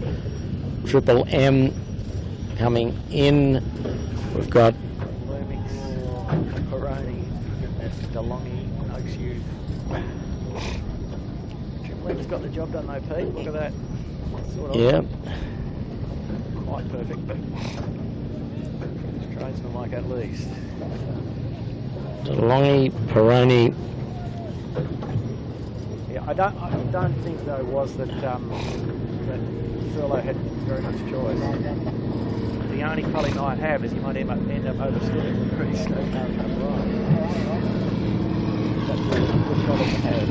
Triple M coming in. We've got Peroni, that's DeLonghi, Oakshue. Triple M's got the job done though, Pete. Look at that. Sort of yeah. quite perfect, but Tradesman like at least. Longy, Peroni. Yeah, I don't think though was that that Furlow had very much choice. The only folly he might have is he might end up overstepping pretty steep right. That's the folly he had.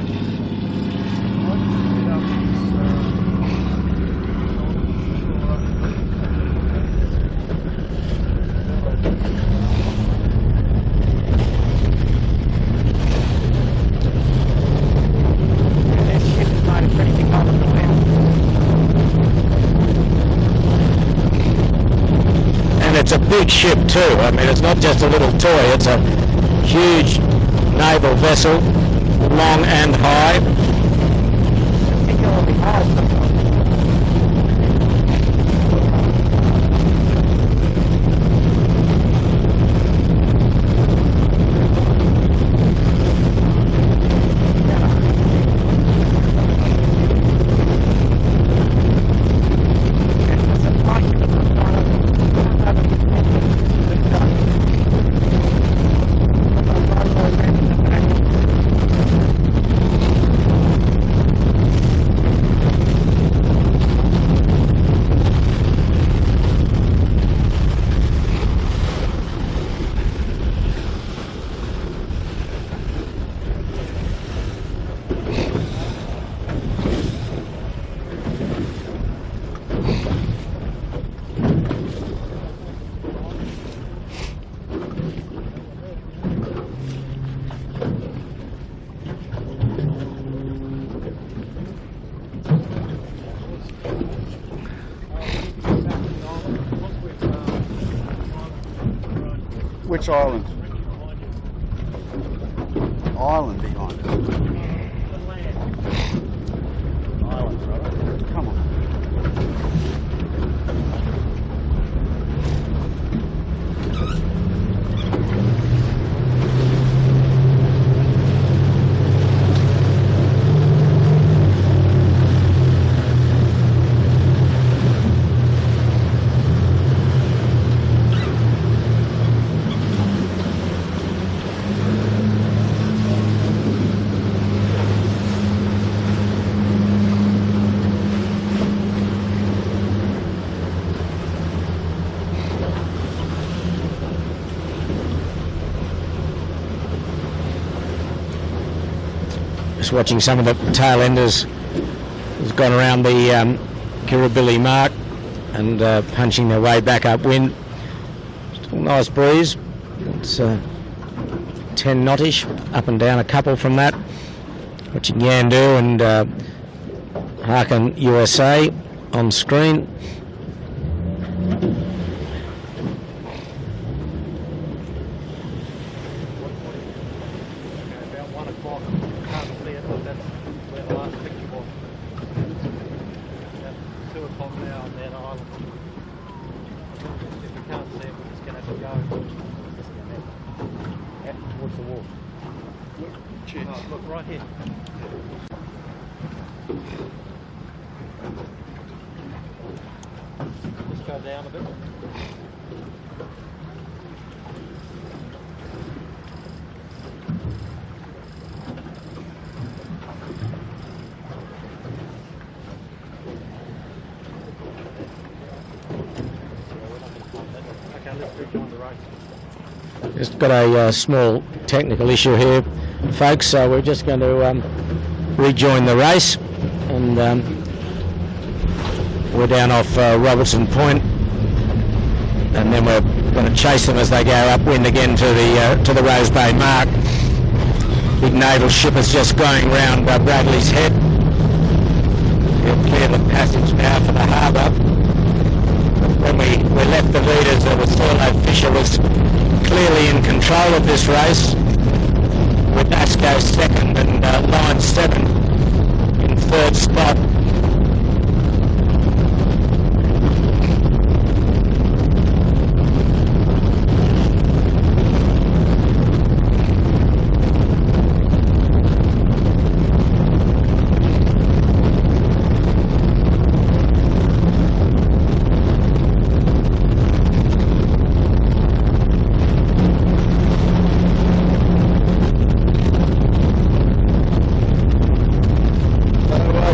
It's a big ship too. I mean, it's not just a little toy. It's a huge naval vessel, long and high. Particularly high sometimes. Which island? Island behind it. Island, brother. Come on. Just watching some of the tail enders who's gone around the Kirribilli mark and punching their way back upwind. Still nice breeze. It's 10 knot-ish, up and down a couple from that. Watching Yandu and Harkin USA on screen. About 1 o'clock, can't see it, but that's where the last picture was. About 2 o'clock now on that island. If we can't see it, we're just going to have to go towards the wall. Oh, look, right here. Just go down a bit. Okay, let's rejoin the race. Just got a small technical issue here, folks, so we're just going to rejoin the race, and we're down off Robertson Point, and then we're going to chase them as they go upwind again to the Rose Bay mark. Big naval ship is just going round Bradley's Head. We'll clear the passage now for the harbour. When we left the leaders, Thurlow Fisher was clearly in control of this race, with Asco second and Line 7 in third spot.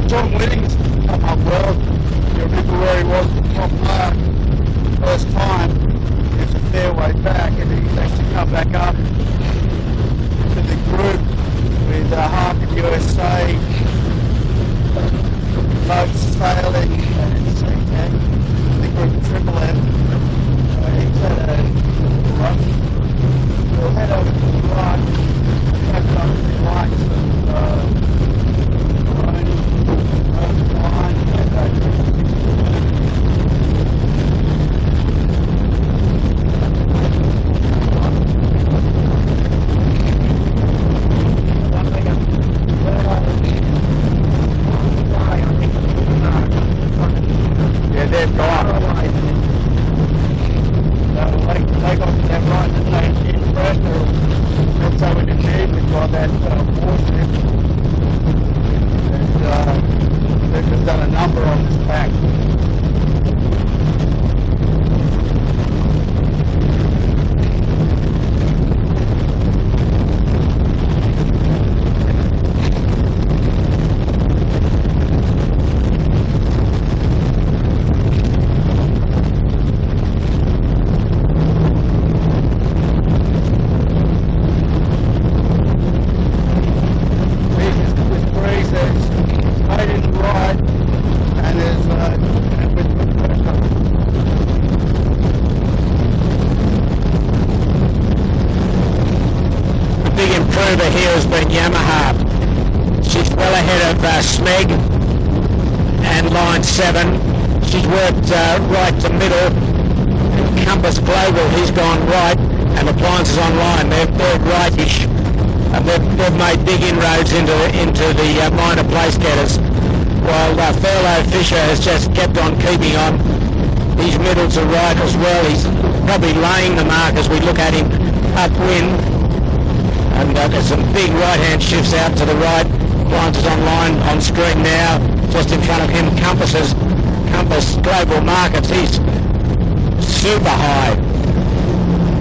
John Whitting's come up well. You remember where he was at the top mark first time. It's a fair way back, and he's actually come back up to the group with Harkin USA, boats sailing, and the group Triple M. He's had a run. We'll head over to the right, have some lights of Ronnie, line, yeah, they've gone. They got that right to change in pressure. That's how we achieved. We've got that warship. And they've just done a number on this pack. Here has been Yamaha. She's well ahead of Smeg and line 7. She's worked right to middle. And Compass Global, he's gone right, and Appliances Online, they're rightish. And they've made big inroads into the minor place getters, while Furlough Fisher has just kept on keeping on. His middle to right as well. He's probably laying the mark as we look at him upwind. And there's some big right-hand shifts out to the right. Appliances Online on screen now. Just in front of him, Compass Global Markets. He's super high.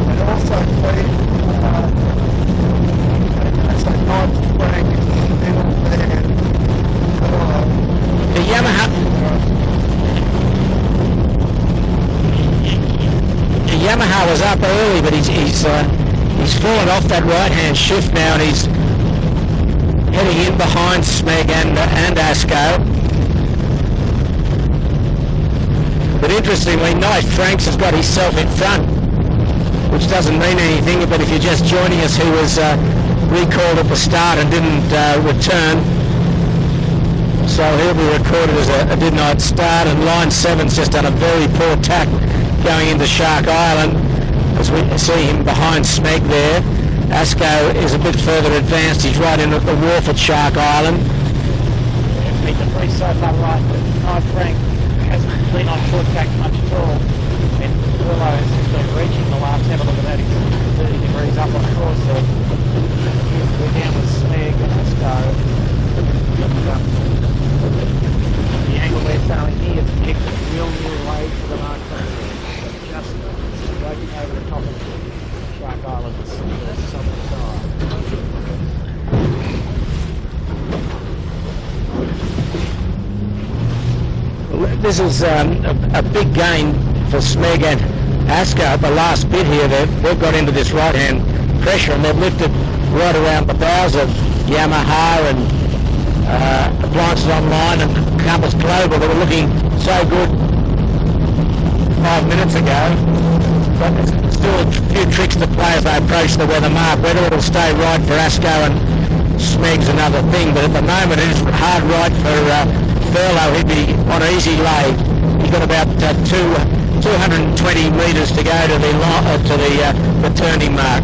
And also, that's a nice break in the middle there. The Yamaha was up early, but he's fallen off that right-hand shift now, and he's heading in behind Smeg and Asco. But interestingly, Knight Franks has got himself in front, which doesn't mean anything, but if you're just joining us, he was recalled at the start and didn't return. So he'll be recorded as a did-not start, and line 7's just done a very poor tack going into Shark Island. As we see him behind Smeg there. Asco is a bit further advanced. He's right in at the wharf at Shark Island. Beat the race so far right, but Knight Frank hasn't been on short tack much at all. And Willow has been reaching the last, have a look at that, he's 30 degrees up on course, so we're down with Smeg and Asco. The angle they're sailing here is kicked real late to the mark. Just breaking over the top of Shark Island, the southern side. This is a big gain for Smeg and Asco at the last bit here. They've got into this right-hand pressure, and they've lifted right around the bows of Yamaha and Appliances Online and Compass Global. They were looking so good 5 minutes ago. But there's still a few tricks to play as they approach the weather mark. Whether it'll stay right for Asco and Smeg's another thing, but at the moment it is hard right for Furlough. He'd be on easy lay. He's got about 220 metres to go to the turning mark.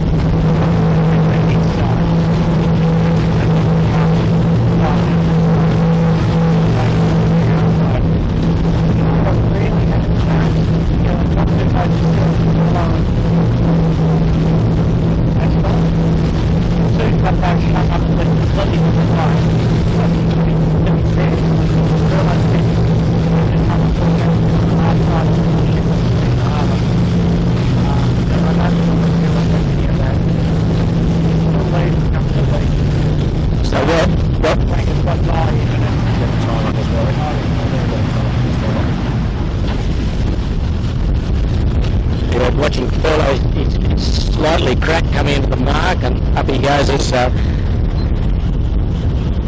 slightly cracked coming into the mark, and up he goes as the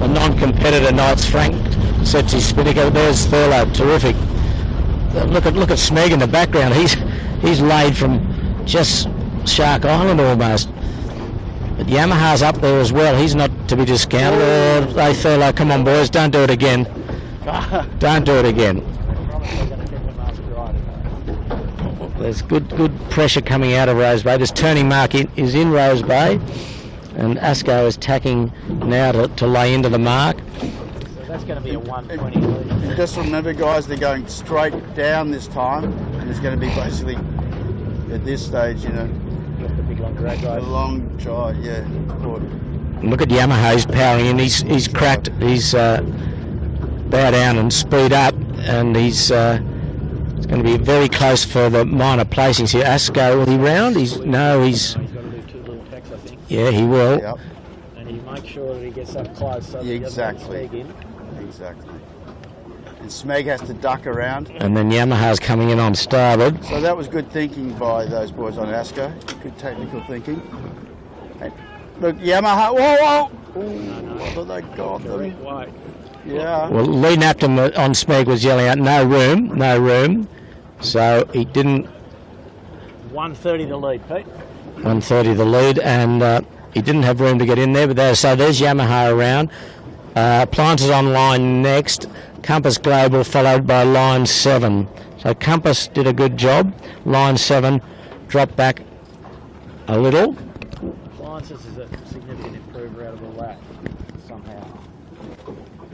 non-competitor Knights Frank sets his spinnaker. There's Thurlow, terrific. Look at Smeg in the background. He's laid from just Shark Island almost. But Yamaha's up there as well. He's not to be discounted. Oh, hey Thurlow, come on boys, don't do it again. Don't do it again. There's good pressure coming out of Rose Bay. This turning mark is in Rose Bay, and Asco is tacking now to lay into the mark. So that's going to be a 120 lead. Just remember, guys, they're going straight down this time, and it's going to be basically at this stage, you know, The big long drag a race. long try. Yeah. Look at Yamaha, he's powering in. He's cracked. He's bow down and speed up, and he's it's going to be very close for the minor placings here. Asco, will he round? He's got to do 2 little tacks, I think. Yeah, he will. Yep. And he makes sure that he gets up close so that he doesn't Exactly. get Smeg in. Exactly. And Smeg has to duck around. And then Yamaha's coming in on starboard. So that was good thinking by those boys on Asco. Good technical thinking. Hey, look, Yamaha. Whoa! Ooh, I thought they got them. Direct way. Yeah. Well, Lee Napton on Smeg was yelling out, no room, no room. So he didn't 130 the lead, Pete. 130 the lead, and he didn't have room to get in there. But there's Yamaha around. Appliances on line next. Compass Global followed by line 7. So Compass did a good job. Line 7 dropped back a little. Appliances is a significant improver out of the lap somehow.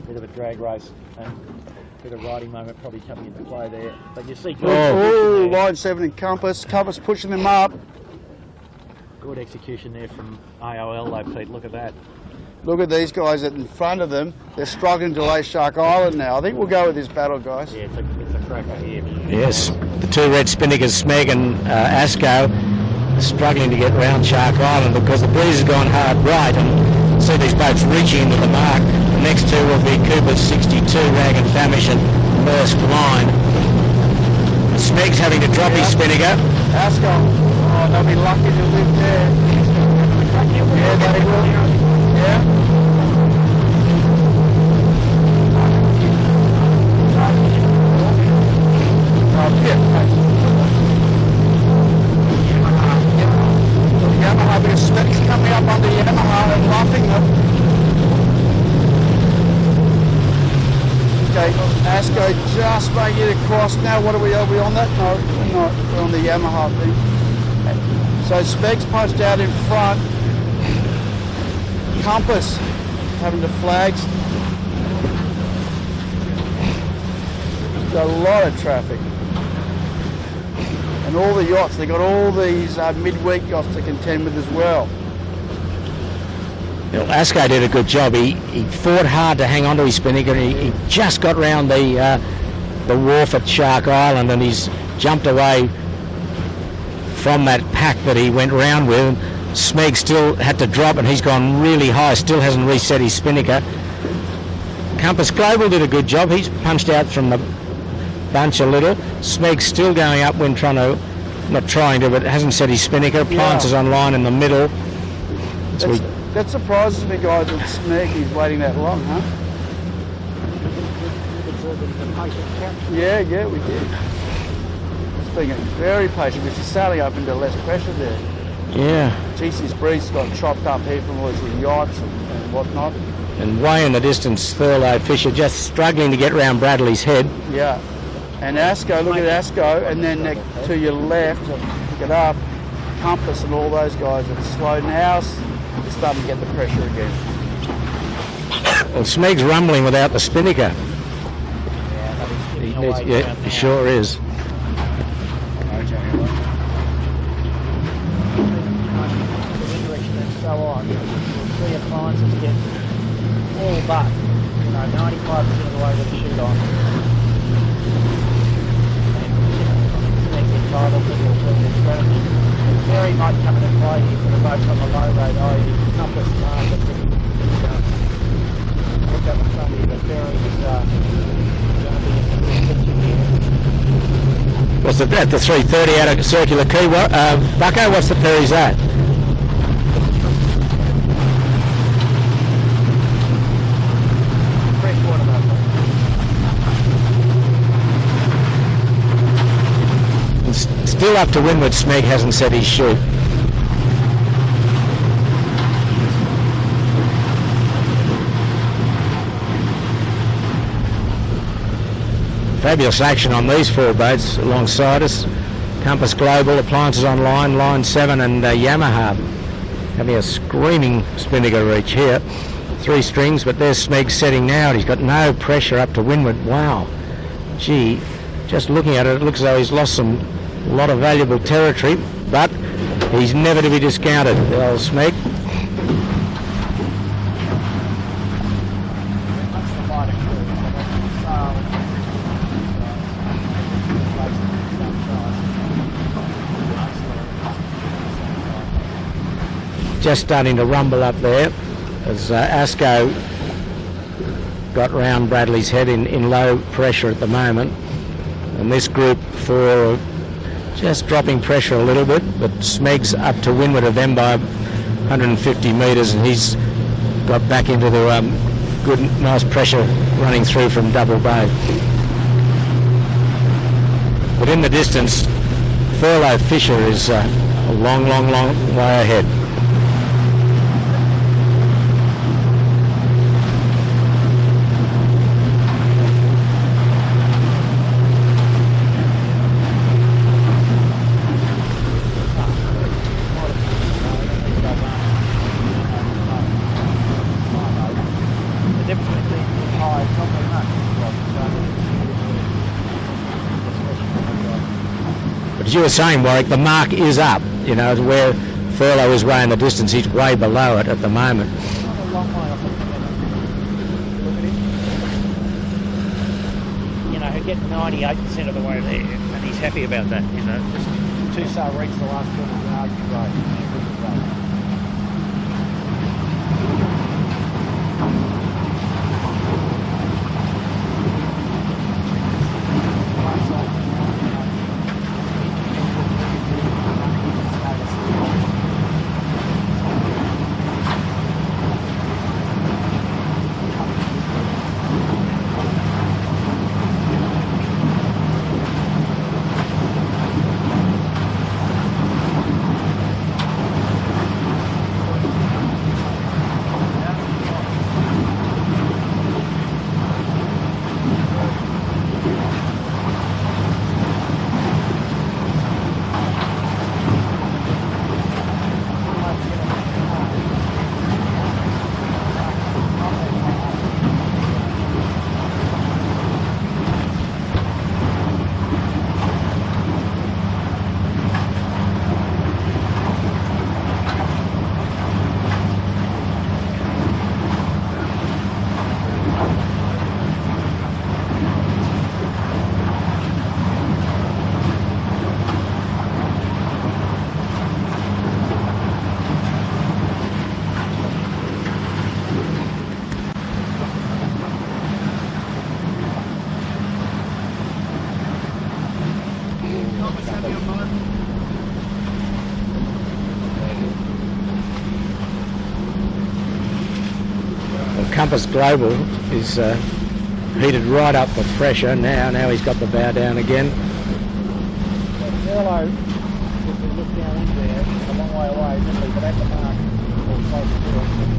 Bit of a drag race and a bit of riding moment probably coming into play there. But you see good, Oh, line 7 in Compass. Compass pushing them up. good execution there from AOL though, Pete. Look at that. Look at these guys in front of them. They're struggling to lay Shark Island now. I think we'll go with this battle, guys. Yeah, it's a cracker here. Yes, the two red spinnakers, Smeg and Asco, are struggling to get round Shark Island because the breeze has gone hard right, and see these boats reaching into the mark. The next two will be Cooper's 62, Rag and Famish and Maersk Line. Smeg's having to drop his spinnaker. Asco. Oh, they'll be lucky to live there. Yeah, they will. Yeah. Yamaha, bit of specs coming up on the Yamaha and roughing them. Okay, Asco just making it across now. What are we on that? No, we're not. We're on the Yamaha thing. So Specs punched out in front. Compass having the flags. Got a lot of traffic. And all the yachts, they got all these midweek yachts to contend with as well. Well, Asco did a good job. He fought hard to hang on to his spinnaker. He just got round the wharf at Shark Island, and he's jumped away from that pack that he went round with. Smeg still had to drop, and he's gone really high, still hasn't reset his spinnaker. Compass Global did a good job. He's punched out from the bunch a little. Smeg's still going up when not trying to, but hasn't set his spinnaker. Appliances on line in the middle. So That surprises me, guys, that Smeg is waiting that long, huh? Yeah, we did. It's being very patient because he's sailing up into less pressure there. yeah. GC's breeze got chopped up here from all these yachts and whatnot. And way in the distance, Thurlow Fisher just struggling to get round Bradley's head. Yeah. And Asco, look at Asco, and then to your left, pick it up, Compass and all those guys are slow now. They're starting to get the pressure again. Well, Smeg's rumbling without the spinnaker. Yeah, he sure is. So on, see appliances get all but 95% of the way to the shoot on. And entitled to the strategy. Very might come into play here for the boats on the low rate, i.e. Compass market. Look at the front here, the ferry is going to be in the picture here. What's at the 330 out of Circular Quay? Bucko, what's the ferry's at? Still up to windward. Smeg hasn't set his shoot. Fabulous action on these four boats alongside us. Compass Global, Appliances Online, Line 7 and Yamaha having a screaming spinnaker reach here. 3 strings, but there's Smeg setting now, and he's got no pressure up to windward. Wow. Gee, just looking at it, it looks as though he's lost a lot of valuable territory, but he's never to be discounted, the old Smeg. Just starting to rumble up there as Asco got round Bradley's head in low pressure at the moment, and this group 4 just dropping pressure a little bit, but Smeg's up to windward of them by 150 metres, and he's got back into the good nice pressure running through from Double Bay. But in the distance, Furlough Fisher is a long way ahead. As you were saying, Warwick, the mark is up. You know, where Furlough is way in the distance, he's way below it at the moment. You know, he'll get 98% of the way there, and he's happy about that. You know, just 2 sail reach the last 200 yards. Great. Compass Global is heated right up with pressure now he's got the bow down again. Furlough, if we look down in there, a long way away, isn't he? But at the mark, or close to it.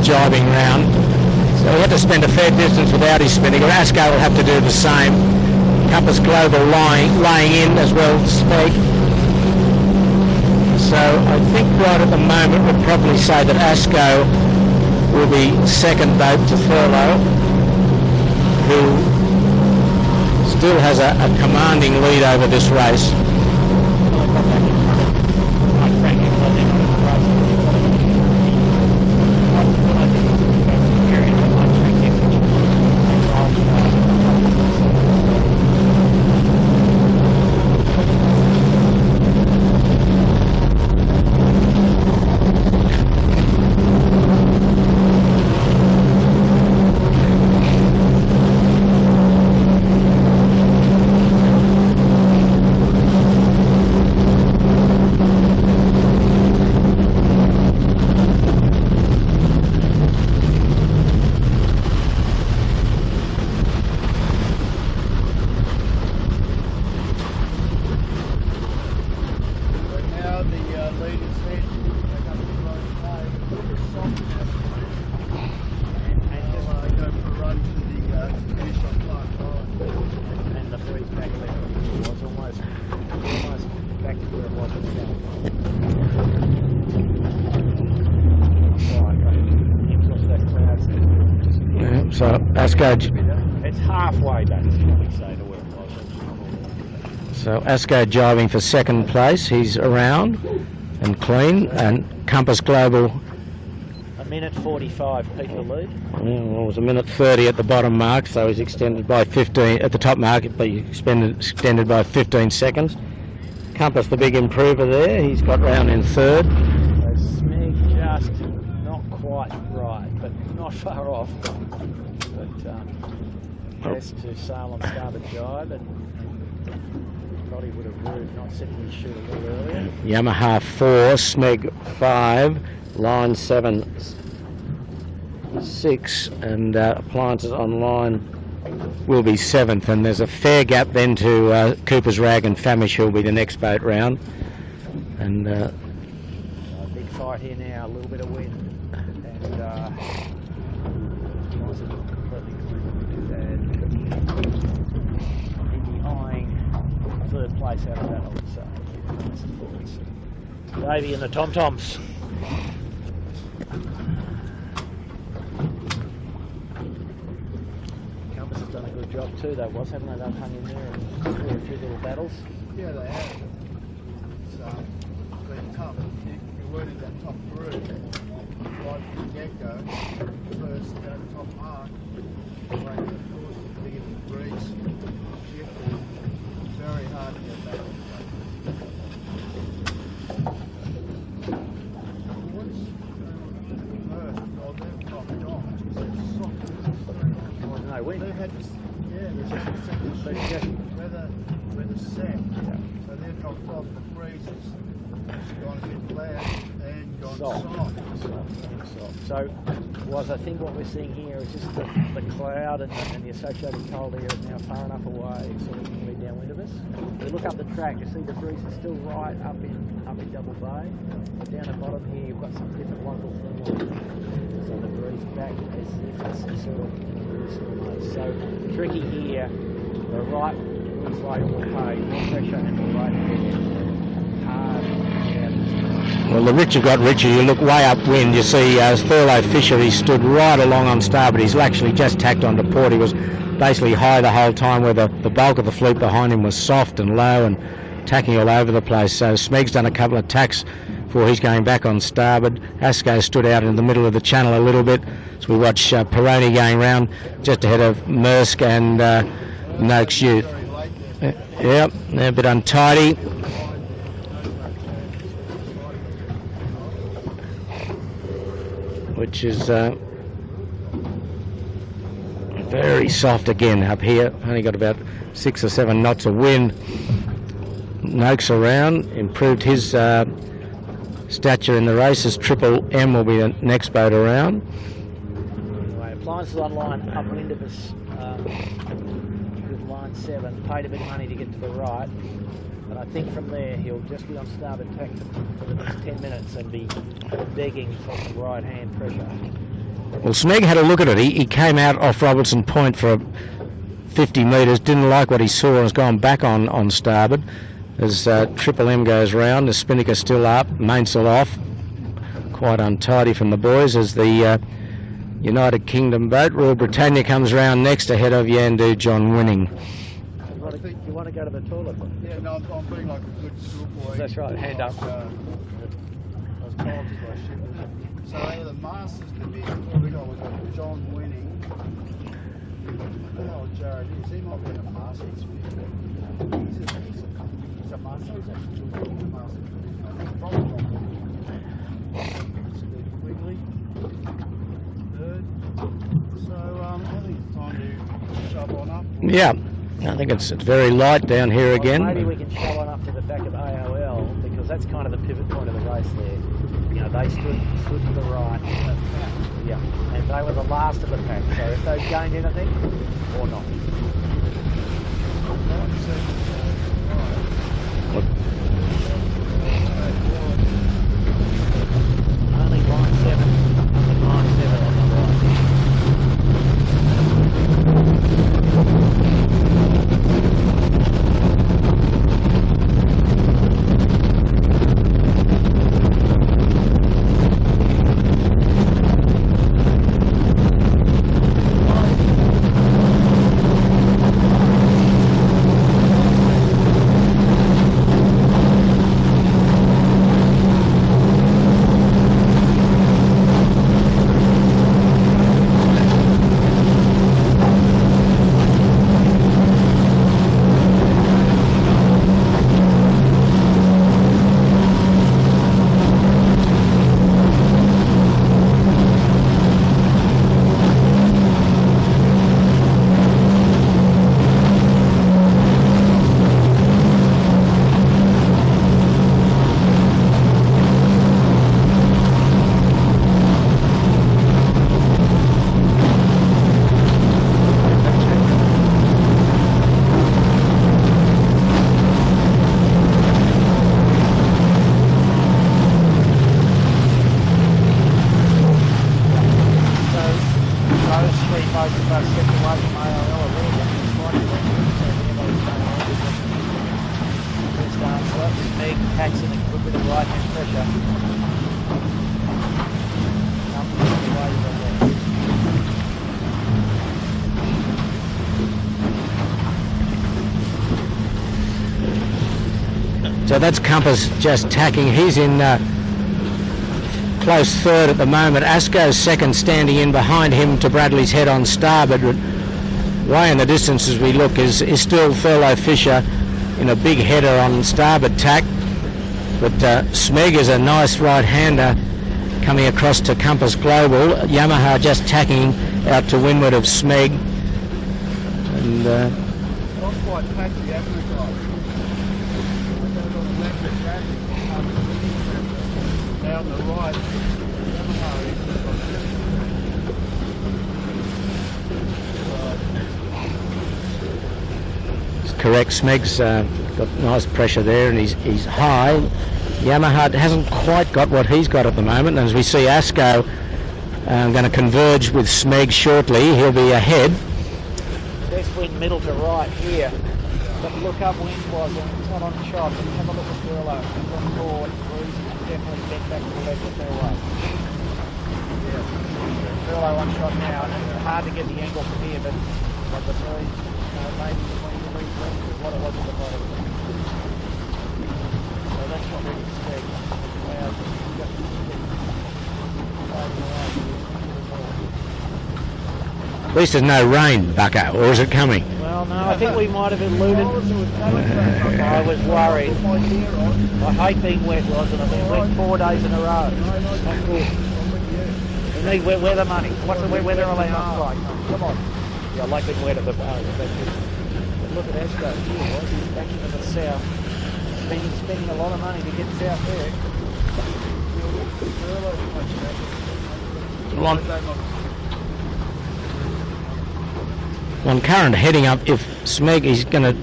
Jibing round, so he had to spend a fair distance without his spinnaker. Asco will have to do the same. Compass Global laying in as well, Smeg. So I think right at the moment we'd probably say that Asco will be second boat to Furlough, who still has a commanding lead over this race. the leader's head. They come to the road play. It's soft enough. And just go for a run to the finish on Clark Road. And the breeze back there was almost back to where it was at the start. Yeah, so Asco, It's halfway back, shall we say, to where it was. so Asco driving for second place. He's around and clean, and Compass Global. A minute 45, Pete the lead. Well, it was a minute 30 at the bottom mark, so he's extended by 15 at the top mark. But extended by 15 seconds. Compass, the big improver there. He's got round in third. So Smeg just not quite right, but not far off. But best to sail on starboard jibe, and probably would have rude not setting his chute a little earlier. Yamaha 4, Smeg 5, line 7, 6, and Appliances on line will be 7th, and there's a fair gap then to Cooper's Rag and Famish, who'll be the next boat round. And A big fight here now, a little bit of wind, and wasn't completely clean. He'd be eyeing third place out of that, I would say. Davey and the Tom Toms. Compass has done a good job too, though, haven't they? They've hung in there and scored a few little battles. Yeah, they have. It's been tough. You weren't in that top group right from the get-go. First top mark, right of course, big in the breeze, shift, very hard to get back. What's first? Oh, they've dropped off. It's soft. Wasn't no wind. They had, yeah, there's just a second shift. Weather set. Yeah. So they've dropped off the breezes. It's gone a bit loud and gone Soft. soft. So, I think what we're seeing here is just the cloud and the associated cold air is now far enough away so we can be downwind of us. We look up the track, you see the breeze is still right up in Double Bay, but down the bottom here you've got some different local thermal. So the breeze back as if it's sort of so tricky here. The right looks like it will pay more pressure and the right hard. well, the richer got richer. You look way upwind, you see Thurlow Fisher, he stood right along on starboard. He's actually just tacked onto port. He was basically high the whole time, where the bulk of the fleet behind him was soft and low and tacking all over the place. So Smeg's done a couple of tacks before he's going back on starboard. Asco stood out in the middle of the channel a little bit. So we watch Peroni going round just ahead of Maersk and Noakes Youth. Yep, they're a bit untidy. Which is very soft again up here. Only got about 6 or 7 knots of wind. Noakes around, improved his stature in the races. Triple M will be the next boat around. Anyway, Appliances on line upwind of us with line 7. Paid a bit of money to get to the right. But I think from there he'll just be on starboard tack for the next 10 minutes and be begging for some right-hand pressure. Well, Smeg had a look at it. He came out off Robertson Point for 50 metres, didn't like what he saw and has gone back on starboard. As Triple M goes round, the spinnaker still up, mainsail off. Quite untidy from the boys as the United Kingdom boat, Royal Britannia, comes round next ahead of Yandu John Winning. You want to go to the toilet? Yeah, no, I'm being like a good schoolboy. That's right, hand up. I was told to go ship. So out of the Masters division, we got John Winning. I don't know what Jared is. He might be in a Masters. He's a Master. He's actually a Master. Probably not. Steve Quigley, third. So I think it's time to shove on up. Yeah, I think it's very light down here again. Maybe we can shove on up to the back of AOL, because that's kind of the pivot point of the race there. You know, they stood to the right. Yeah, and they were the last of the pack. So if they've gained anything or not. pressure. So that's Compass just tacking. He's in close third at the moment. Asco's second, standing in behind him to Bradley's head on starboard. Way in the distance as we look is still Thurlow Fisher in a big header on starboard tack. But Smeg is a nice right-hander coming across to Compass Global. Yamaha just tacking out to windward of Smeg. And Not quite patchy, average guys. Down the right, it's correct. Smeg's got nice pressure there, and he's high. Yamaha hasn't quite got what he's got at the moment, and as we see Asco going to converge with Smeg shortly, he'll be ahead. Best wind middle to right here. But look up wind-wise, it's not on shot. Have a look at Furlow. He's on board, definitely get back to the left of Furlow. Yeah. Furlow on shot now, and it's hard to get the angle from here, but the breeze, maybe between the lead wings is what it was at the bottom. So that's what we expect. At least there's no rain, Bucko, or is it coming? Well, no, I think we might have alluded. I was worried. I hate being wet, wasn't it? Being wet 4 days in a row. Not good. We need wet weather money. What's the wet weather allowance like? Come on. Yeah, I like being wet at the bar. But look at Asco here, he's back into the south. Spending a lot of money to get south there. On current heading up, if Smeg is going to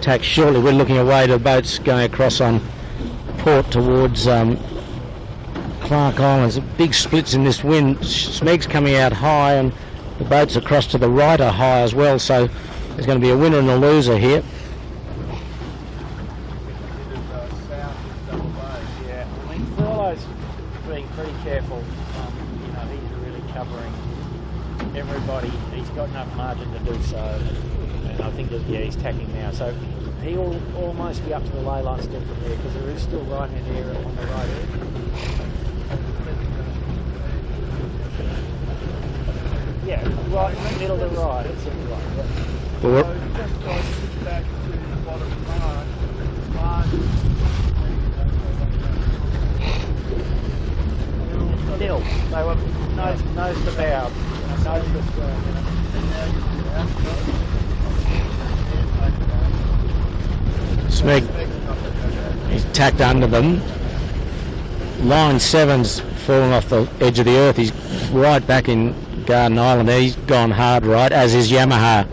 tack shortly, we're looking away to boats going across on port towards Clark Islands. Big splits in this wind. Smeg's coming out high, and the boats across to the right are high as well, so there's going to be a winner and a loser here. Yeah, I mean, Furlow's being pretty careful. He's really covering everybody. He's got enough margin to do so, and I think that he's tacking now. So he'll almost be up to the ley line still from there, because there is still right hand air on the right edge. Yeah, right in the middle to right. It's in the right. Yeah. just try to sit back to the bottom mark. Nil. They were nose to bow. Nose to stern. Smeg, he's tacked under them. Line 7's fallen off the edge of the earth. He's right back in Garden Island there. He's gone hard right, as is Yamaha.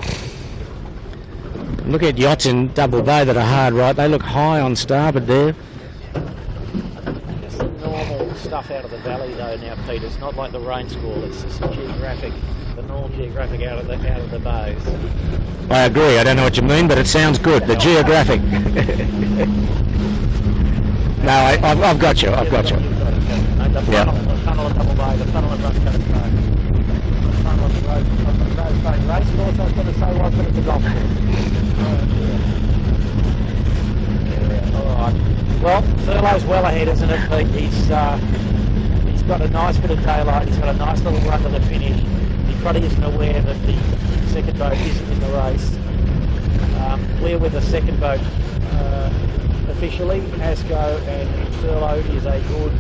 Look at yachts in Double Bay that are hard right. They look high on starboard there. Just the normal stuff out of the valley though now, Peter. It's not like the rain squall. It's just geographic, the normal geographic out of the bays. I agree. I don't know what you mean, but it sounds good. The geographic. No, I've got you. I've got you. The tunnel of Double Bay, the tunnel of Rush Coast Road. The tunnel of the road, race course, I was going to say, but it's a golf course. Alright. Well, Thurlow's well ahead, isn't it? He's got a nice bit of daylight, he's got a nice little run to the finish. He probably isn't aware that the second boat isn't in the race. We're with the second boat officially. Asco and Thurlow is a good,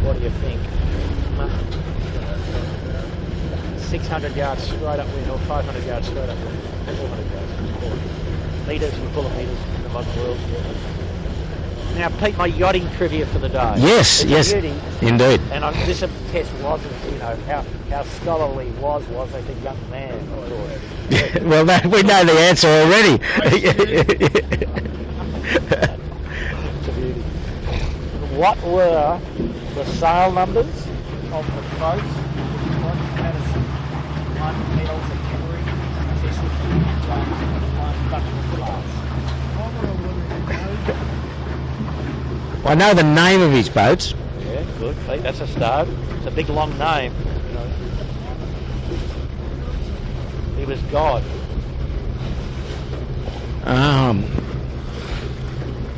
what do you think? 600 yards straight upwind or 500 yards straight upwind. 400 yards. Metres, we're full of metres in the modern world. Now, Pete, my yachting trivia for the day. Yes, it's yes, beauty, indeed. And this test wasn't, how scholarly was a young man, of course. Well, we know the answer already. It's a beauty. What were the sail numbers of the boats? One Madison, one Medals and Henry, Cecil Jones, and one Buckingham Glass. I know the name of his boats. Yeah, good. See, that's a start. It's a big long name. He was God.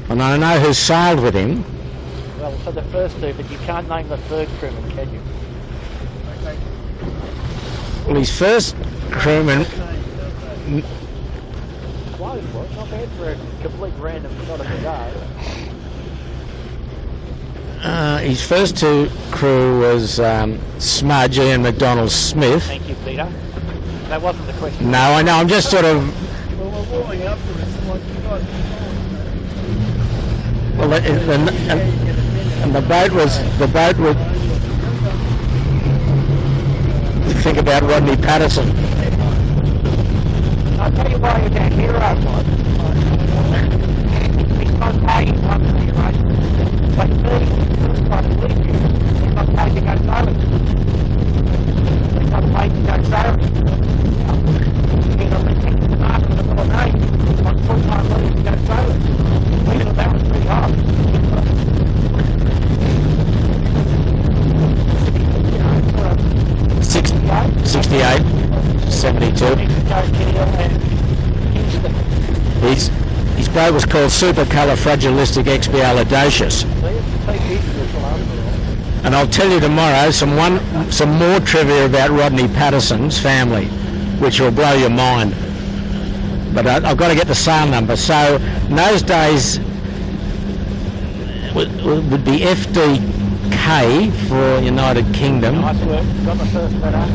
And I know who sailed with him. Well, for the first two, but you can't name the third crewman, can you? Well, his first crewman, Close, boy. Not bad for a complete random shot of the day. his first two crew was Smudge, Ian McDonald Smith. Thank you, Peter. That wasn't the question. No, I know. I'm just sort of. Well, we're warming up for this. Like you guys. Well, and the boat would. Think about Rodney Patterson. I'll tell you why you're that hero, Rod. He's not paying one for your race. But he's not believe you. He's not paid to go sailing. He's not paid to go sailing. He's not paid to the market of the middle name. On full-time leave to go sailing. We thought that was pretty hard. 68, 72. His boat was called Supercalifragilisticexpialidocious. And I'll tell you tomorrow some more trivia about Rodney Patterson's family, which will blow your mind. But I've got to get the sail number. So in those days would be FDK for United Kingdom. Nice work. Got the first letter.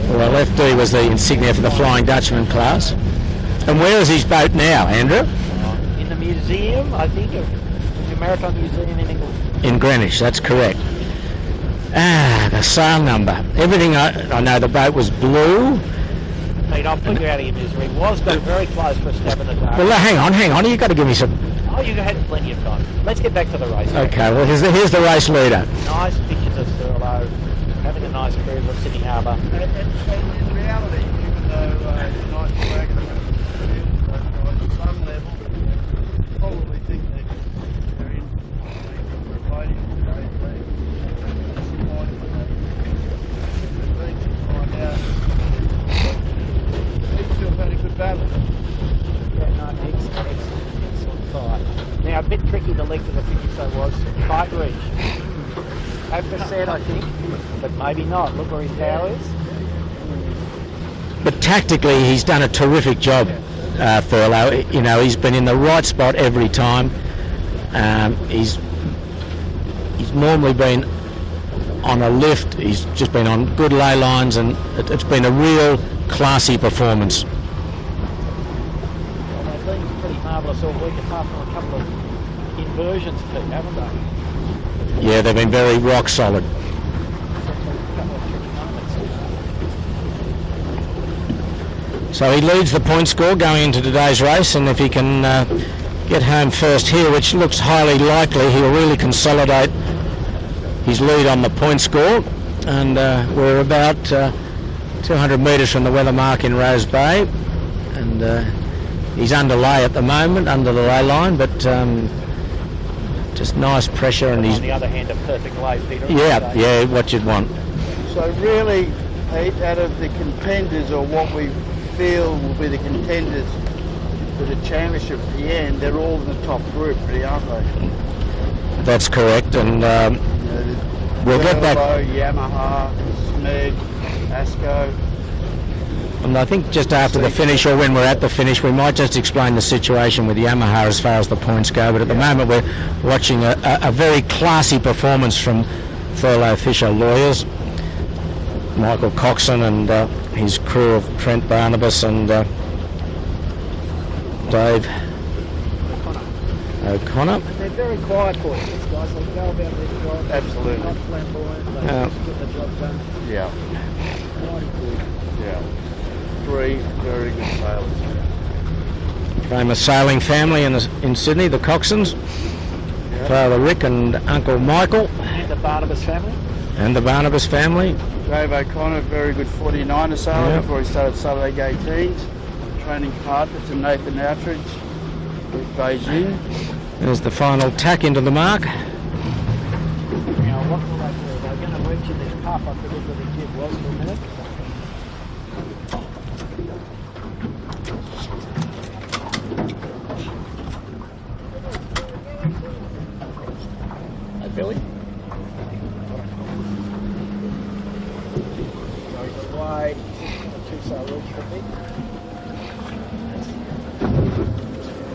Well, FD was the insignia for the Flying Dutchman class. And where is his boat now, Andrew? In the museum, I think, of the Maritime Museum in England. In Greenwich, that's correct. The sail number. Everything I know, the boat was blue. Mate, I'll put you out of your misery. Was got very close for a stab in the dark. Well, hang on. You've got to give me some. Oh, you had plenty of time. Let's get back to the race. Okay, well, here's the race leader. Nice pictures of Thurlow, having a nice cruise of Sydney Harbour. And in reality, even though tonight's flag on some level, probably think that they're in for fighting today. Find out. They still had a good battle. Yeah, no, excellent fight. Now, a bit tricky the length of the finish, so was tight reach. 8%, I think, but maybe not. Look where his bow is. But tactically, he's done a terrific job, Thurlow. You know, he's been in the right spot every time. He's normally been on a lift. He's just been on good lay lines, and it's been a real classy performance. Well, they've been pretty marvellous all week, apart from a couple of inversions, Pete, haven't they? Yeah, they've been very rock solid. A couple of tricky moments. So he leads the point score going into today's race, and if he can get home first here, which looks highly likely, he'll really consolidate his lead on the point score. And we're about 200 metres from the weather mark in Rose Bay, and he's under lay at the moment, under the lay line, but just nice pressure, and he's On the other hand, a perfect lay, Peter. yeah, what you'd want. So really, out of the contenders, or what we feel will be the contenders for the championship at the end, they're all in the top group, really, aren't they? That's correct, and we'll get back. Yamaha, Smeg, Asco. And I think just after the finish, or when we're at the finish, we might just explain the situation with Yamaha as far as the points go. But at the moment, we're watching a very classy performance from Thurlow Fisher Lawyers, Michael Coxon and his crew of Trent Barnabas and Dave O'Connor. They're very quiet boys, these guys. They go about their job. Absolutely. Not flamboyant. They just get the job done. Yeah, Mighty good. yeah. Three very good sailors. Famous sailing family in Sydney, the Coxons, Father Rick and Uncle Michael, And the Barnabas family. and the Barnabas family. Dave O'Connor, very good 49er sailor Yeah. before he started Saturday 18s. Training partner to Nathan Outridge with Beijing. There's the final tack into the mark. Now, what will they do? They're going to reach in this puff. I forget where the jib was for a minute. Hey, Billy. Going wide. Two sail reach for me.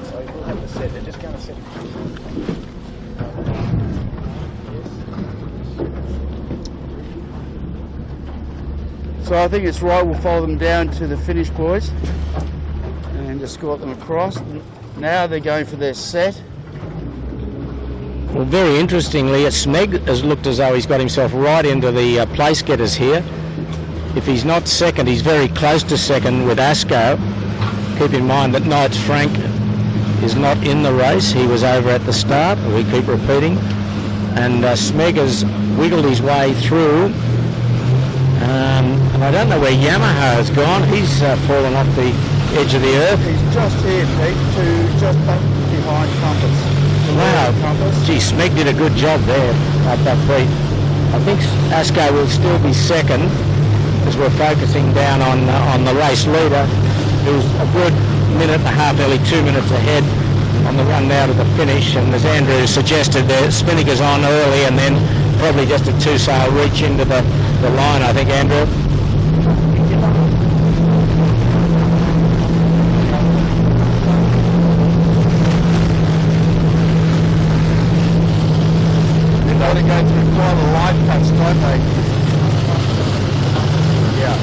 So we'll have to set. They're just going to set. So I think it's right, we'll follow them down to the finish, boys, and escort them across. Now they're going for their set. Well, very interestingly, Smeg has looked as though he's got himself right into the place getters here. If he's not second, he's very close to second with Asco. Keep in mind that Knights Frank is not in the race. He was over at the start, we keep repeating. And Smeg has wiggled his way through. And I don't know where Yamaha has gone. He's fallen off the edge of the earth. He's just here, Pete, just back behind Compass. Wow. Compass. Gee, Smeg did a good job there up that beat. I think Asco will still be second as we're focusing down on the race leader, who's a good minute and a half, nearly 2 minutes ahead on the run now to the finish. And as Andrew suggested, Spinnaker's on early and then probably just a two-sail reach into the line, I think, Andrew. They've got to go through quite a light cuts, don't they? Yeah.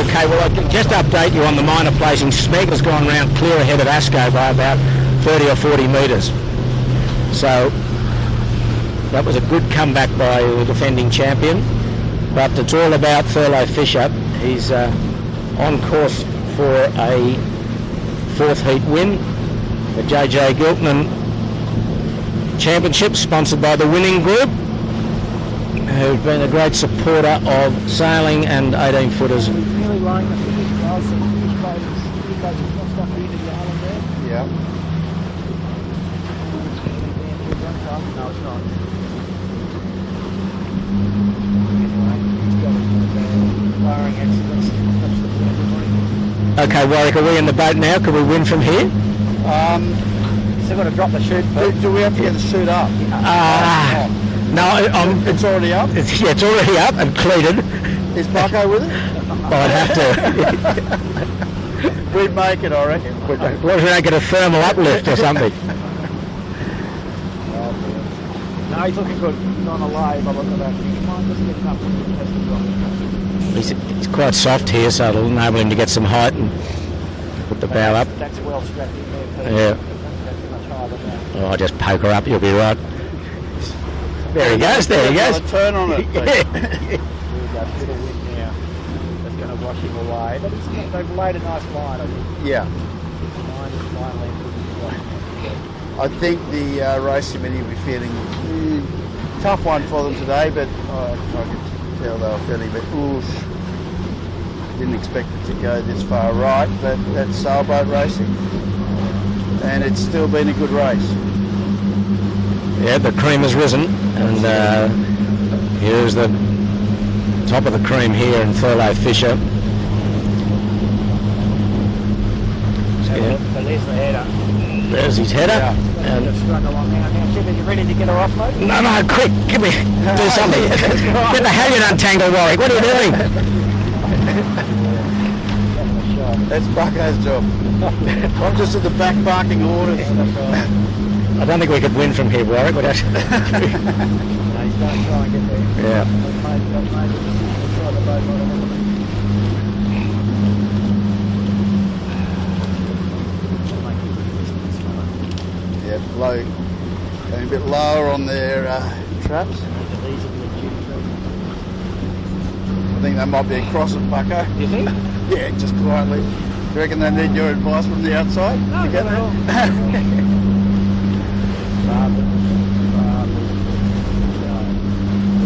Okay, well, I can just update you on the minor placing. Smeg has gone round clear ahead of Asco by about 30 or 40 metres. So that was a good comeback by the defending champion. But it's all about Thurlow Fisher. He's on course for a fourth heat win. The JJ Giltinan Championship, sponsored by the Winning Group, who've been a great supporter of sailing and 18-footers. Really lying the finish guys, the finish boats have got stuff into the island there. Yeah. No, it's not. Barring accidents, touch the everybody. Okay, Warwick, are we in the boat now? Can we win from here? Still got to drop the chute. Do we have to get the chute up? No, It's already up? it's already up and cleated. Is Bucko with it? I'd have to. We'd make it, I reckon. What if we don't get a thermal uplift or something? No, he's looking good. He's on a live. I'm looking at that. Come on, just get up and test the drum. He's quite soft here, so it'll enable him to get some height and put the bow up. That's well strapped in there, Pete. Yeah. That's much higher than that. Oh, I'll just poke her up, you'll be right. There he goes, there he goes. Turn on it. Here we go, bit of wind now. That's going to wash him away. But they've laid a nice line, I think. Yeah. Line length. I think the race committee will be feeling tough one for them today, but I could tell they were feeling a bit oof. Didn't expect it to go this far right, but that's sailboat racing, and it's still been a good race. Yeah, the cream has risen, and here's the top of the cream here in Thurlow Fisher. Yeah. So there's the header. There's his header. And Just run along now. Jim, are you ready to get her off, mate? no, quick, give me, do something. Get the halyard untangled, Warwick. What are you doing? That's Bucko's job. I'm just at the back barking orders. I don't think we could win from here, Warwick. We'd have to... No, he's going to try and get there. Yeah. Try the boat right on the Yeah, low, going a bit lower on their traps. I think that might be a cross of Bucko. You think? Yeah, just quietly. Do you reckon they need your advice from the outside to get there?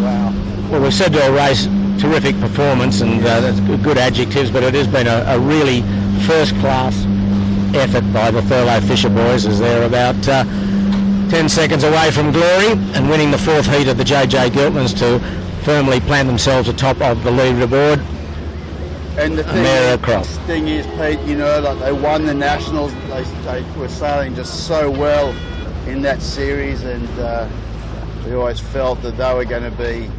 Wow. Well, we've said to a race, terrific performance, and that's good adjectives, but it has been a really first-class effort by the Thurlow Fisher boys, as they're about 10 seconds away from glory and winning the 4th heat of the JJ Giltinans to firmly plant themselves atop of the leaderboard. And the thing is, Pete, you know, like they won the Nationals. They were sailing just so well in that series, and we always felt that they were going to be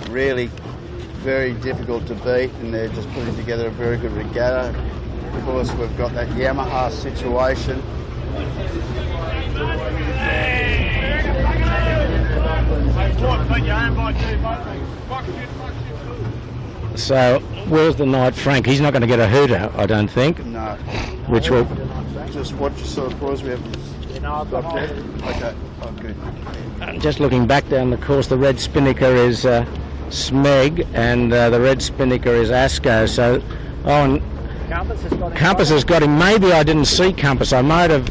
really very difficult to beat, and they're just putting together a very good regatta. Of course, we've got that Yamaha situation. So, where's the Knight Frank? He's not going to get a hooter, I don't think. No. Which will... Just watch yourself, boys. We have this. Okay. Oh, good. Just looking back down the course, the red spinnaker is Smeg, and the red spinnaker is Asco. So, and Compass has got him. Maybe I didn't see Compass. I might have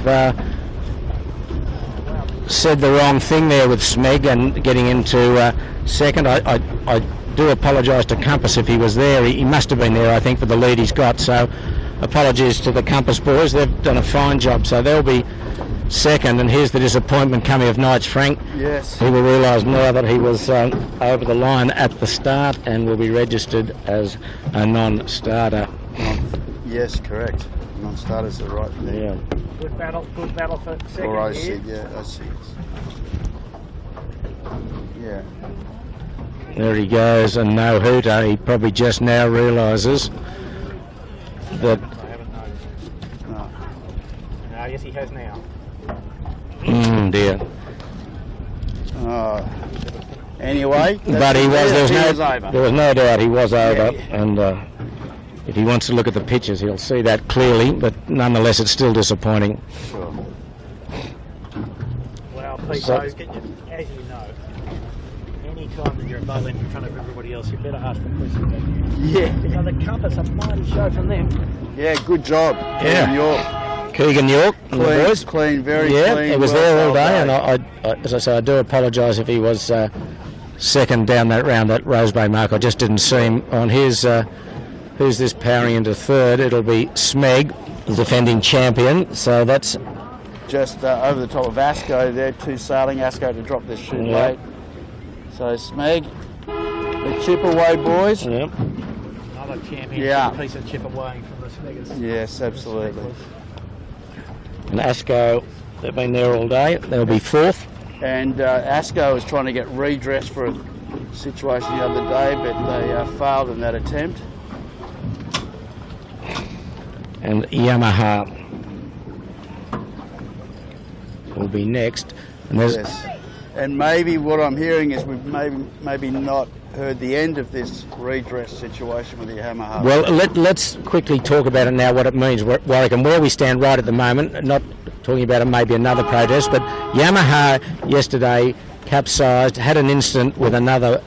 said the wrong thing there with Smeg and getting into second. I do apologise to Compass if he was there. He must have been there, I think, for the lead he's got. So, apologies to the Compass boys. They've done a fine job. So they'll be second, and here's the disappointment coming of Knights Frank. Yes. He will realise now that he was over the line at the start and will be registered as a non-starter. Yes, correct. Non-starters are right there. Yeah. Good battle for second. Or I see, yeah, I see. Yeah. There he goes, and no hooter. He probably just now realises that... I haven't noticed. No, yes, he has now. Dear. Anyway, but he was. There was no doubt he was over, Yeah. and if he wants to look at the pictures, he'll see that clearly. But nonetheless, it's still disappointing. Sure. Well, Pete, So- as you know, any time that you're above in front of everybody else, you better ask for questions. Yeah. You know, the Compass, a mighty show from them. Yeah, good job. Yeah. York. Keegan York and the boys. Clean, very Yeah, clean. he was well there all day, sailed and I, as I say, I do apologise if he was second down that round, that Rose Bay mark. I just didn't see him on his. Who's this powering into third? It'll be Smeg, the defending champion. So that's just over the top of Asco there, two sailing. Asco to drop their chute late. So Smeg, the chip away boys. yeah. Another champion piece of chip away from the Smeggers. Yes, absolutely. And Asco, they've been there all day. They'll be fourth. And Asco was trying to get redressed for a situation the other day, but they failed in that attempt. And Yamaha will be next. And there's Yes. And maybe what I'm hearing is we've maybe not heard the end of this redress situation with the Yamaha. well, let's quickly talk about it now, what it means, Warwick, and where we stand right at the moment. Not talking about it maybe another protest, but Yamaha yesterday capsized, had an incident with another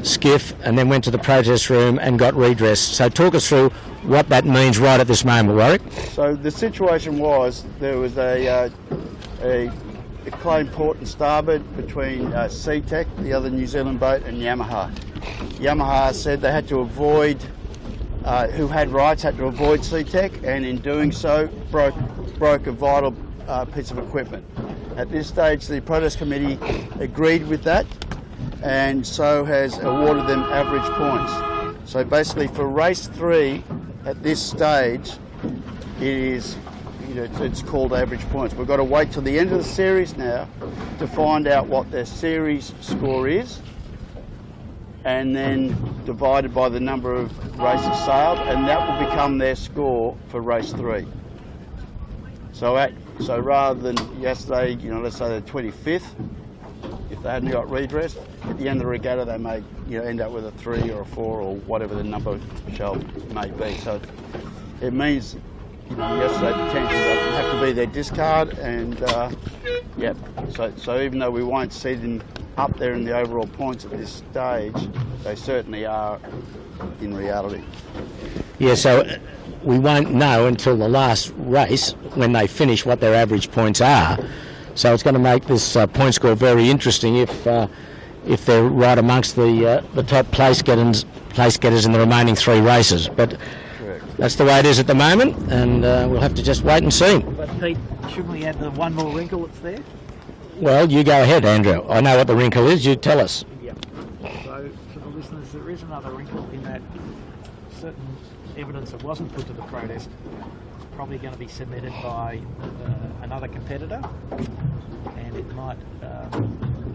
skiff, and then went to the protest room and got redressed. So talk us through what that means right at this moment, Warwick. So the situation was there was a claim port and starboard between SeaTech, the other New Zealand boat, and Yamaha. Yamaha said they had to avoid, who had rights had to avoid SeaTech, and in doing so broke a vital piece of equipment. At this stage, the protest committee agreed with that, and so has awarded them average points. So basically, for race 3, at this stage, it is, it's called average points. We've got to wait till the end of the series now to find out what their series score is, and then divided by the number of races sailed, and that will become their score for race 3. So rather than yesterday, let's say the 25th, if they hadn't got redressed, at the end of the regatta they may end up with a 3 or a 4 or whatever the number may be. So it means yesterday potentially will have to be their discard, and so even though we won't see them up there in the overall points at this stage, they certainly are in reality. Yeah, so we won't know until the last race when they finish what their average points are. So it's going to make this point score very interesting if they're right amongst the top place getters in the remaining 3 races. But Correct. that's the way it is at the moment, and we'll have to just wait and see. But Pete, shouldn't we add the one more wrinkle that's there? Well, you go ahead, Andrew. I know what the wrinkle is. You tell us. Yeah. So for the listeners, there is another wrinkle in that certain evidence that wasn't put to the protest probably going to be submitted by another competitor, and it might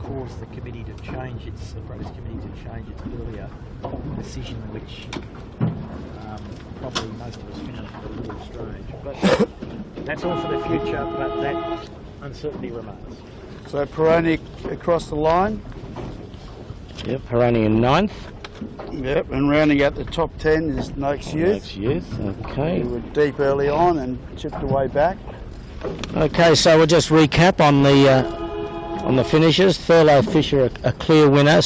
cause the committee to change the protest committee to change its earlier decision, which probably most of us found a little strange. But that's all for the future, but that uncertainty remains. So Peroni across the line. Yep, Peroni in 9th. Yep, and rounding out the top 10 is Noakes Youth. Okay. We were deep early on and chipped away back. Okay, so we'll just recap on the finishes. Thurlow Fisher a clear winner.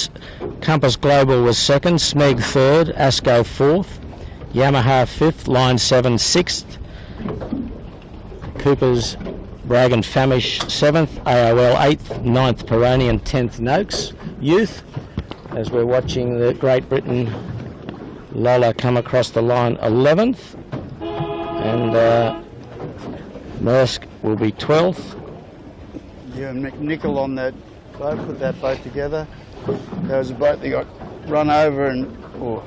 Compass Global was 2nd, Smeg 3rd, Asco 4th, Yamaha 5th, Line 7 6th, Cooper's Bragg and Famish 7th, AOL 8th, 9th Peroni and 10th Noakes Youth. As we're watching the Great Britain Lola come across the line 11th, and Maersk will be 12th. Yeah, and McNichol on that boat, put that boat together. There was a boat that got run over, or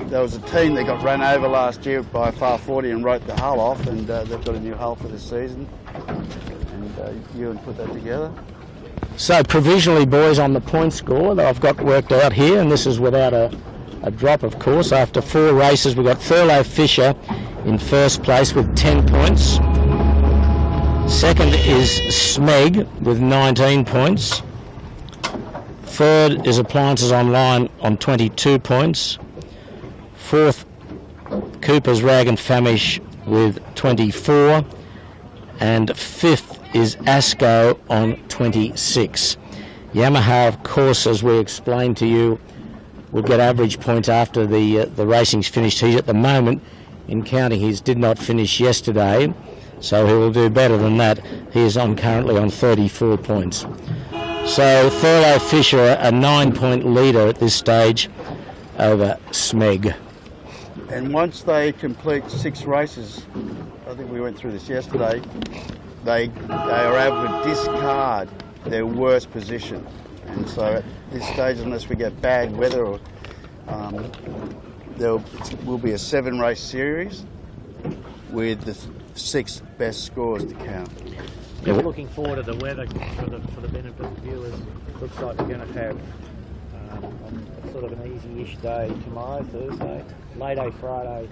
there was a team that got run over last year by Far 40 and wrote the hull off, and they've got a new hull for this season. And Ewan put that together. So provisionally, boys, on the point score that I've got worked out here, and this is without a drop, of course. After 4 races, we've got Thurlow Fisher in 1st place with 10 points. 2nd is Smeg with 19 points. 3rd is Appliances Online on 22 points. 4th, Cooper's Rag and Famish with 24. And 5th is Asco on 26. Yamaha, of course, as we explained to you, will get average points after the racing's finished. He's at the moment, in counting his did not finish yesterday, so he will do better than that. He is currently on 34 points. So Thurlow Fisher, a 9-point leader at this stage over Smeg. And once they complete 6 races, I think we went through this yesterday, they are able to discard their worst position. And so at this stage, unless we get bad weather, or there will be a 7-race series with the 6 best scores to count. Just looking forward to the weather for the benefit of viewers. Looks like we're going to have sort of an easy-ish day tomorrow, Thursday. Late day Friday,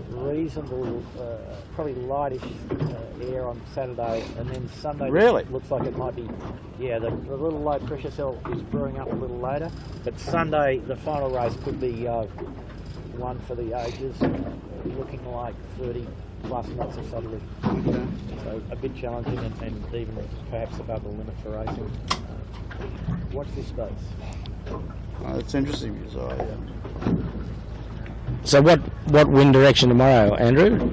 reasonable, probably lightish air on Saturday, and then Sunday. Really? Looks like it might be, yeah, the little low pressure cell is brewing up a little later, but Sunday, the final race could be one for the ages, looking like 30 plus knots of southerly. So a bit challenging and even perhaps above the limit for racing. Watch this space. It's interesting because So what wind direction tomorrow, Andrew?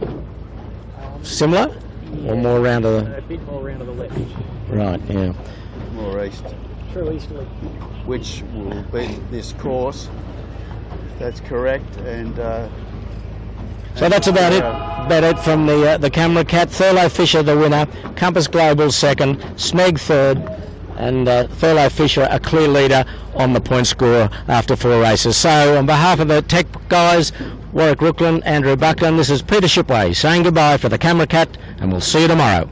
Similar? Yeah, or more round to the... A bit more round to the left. Right, yeah. more east, True easterly. which will be this course. If that's correct, and So that's about it from the camera cat. Thurlow Fisher the winner, Compass Global 2nd, Smeg 3rd, and Thurlow Fisher a clear leader on the point score after 4 races. So on behalf of the tech guys, Warwick Rooklyn, Andrew Buckland, this is Peter Shipway saying goodbye for the camera cat, and we'll see you tomorrow.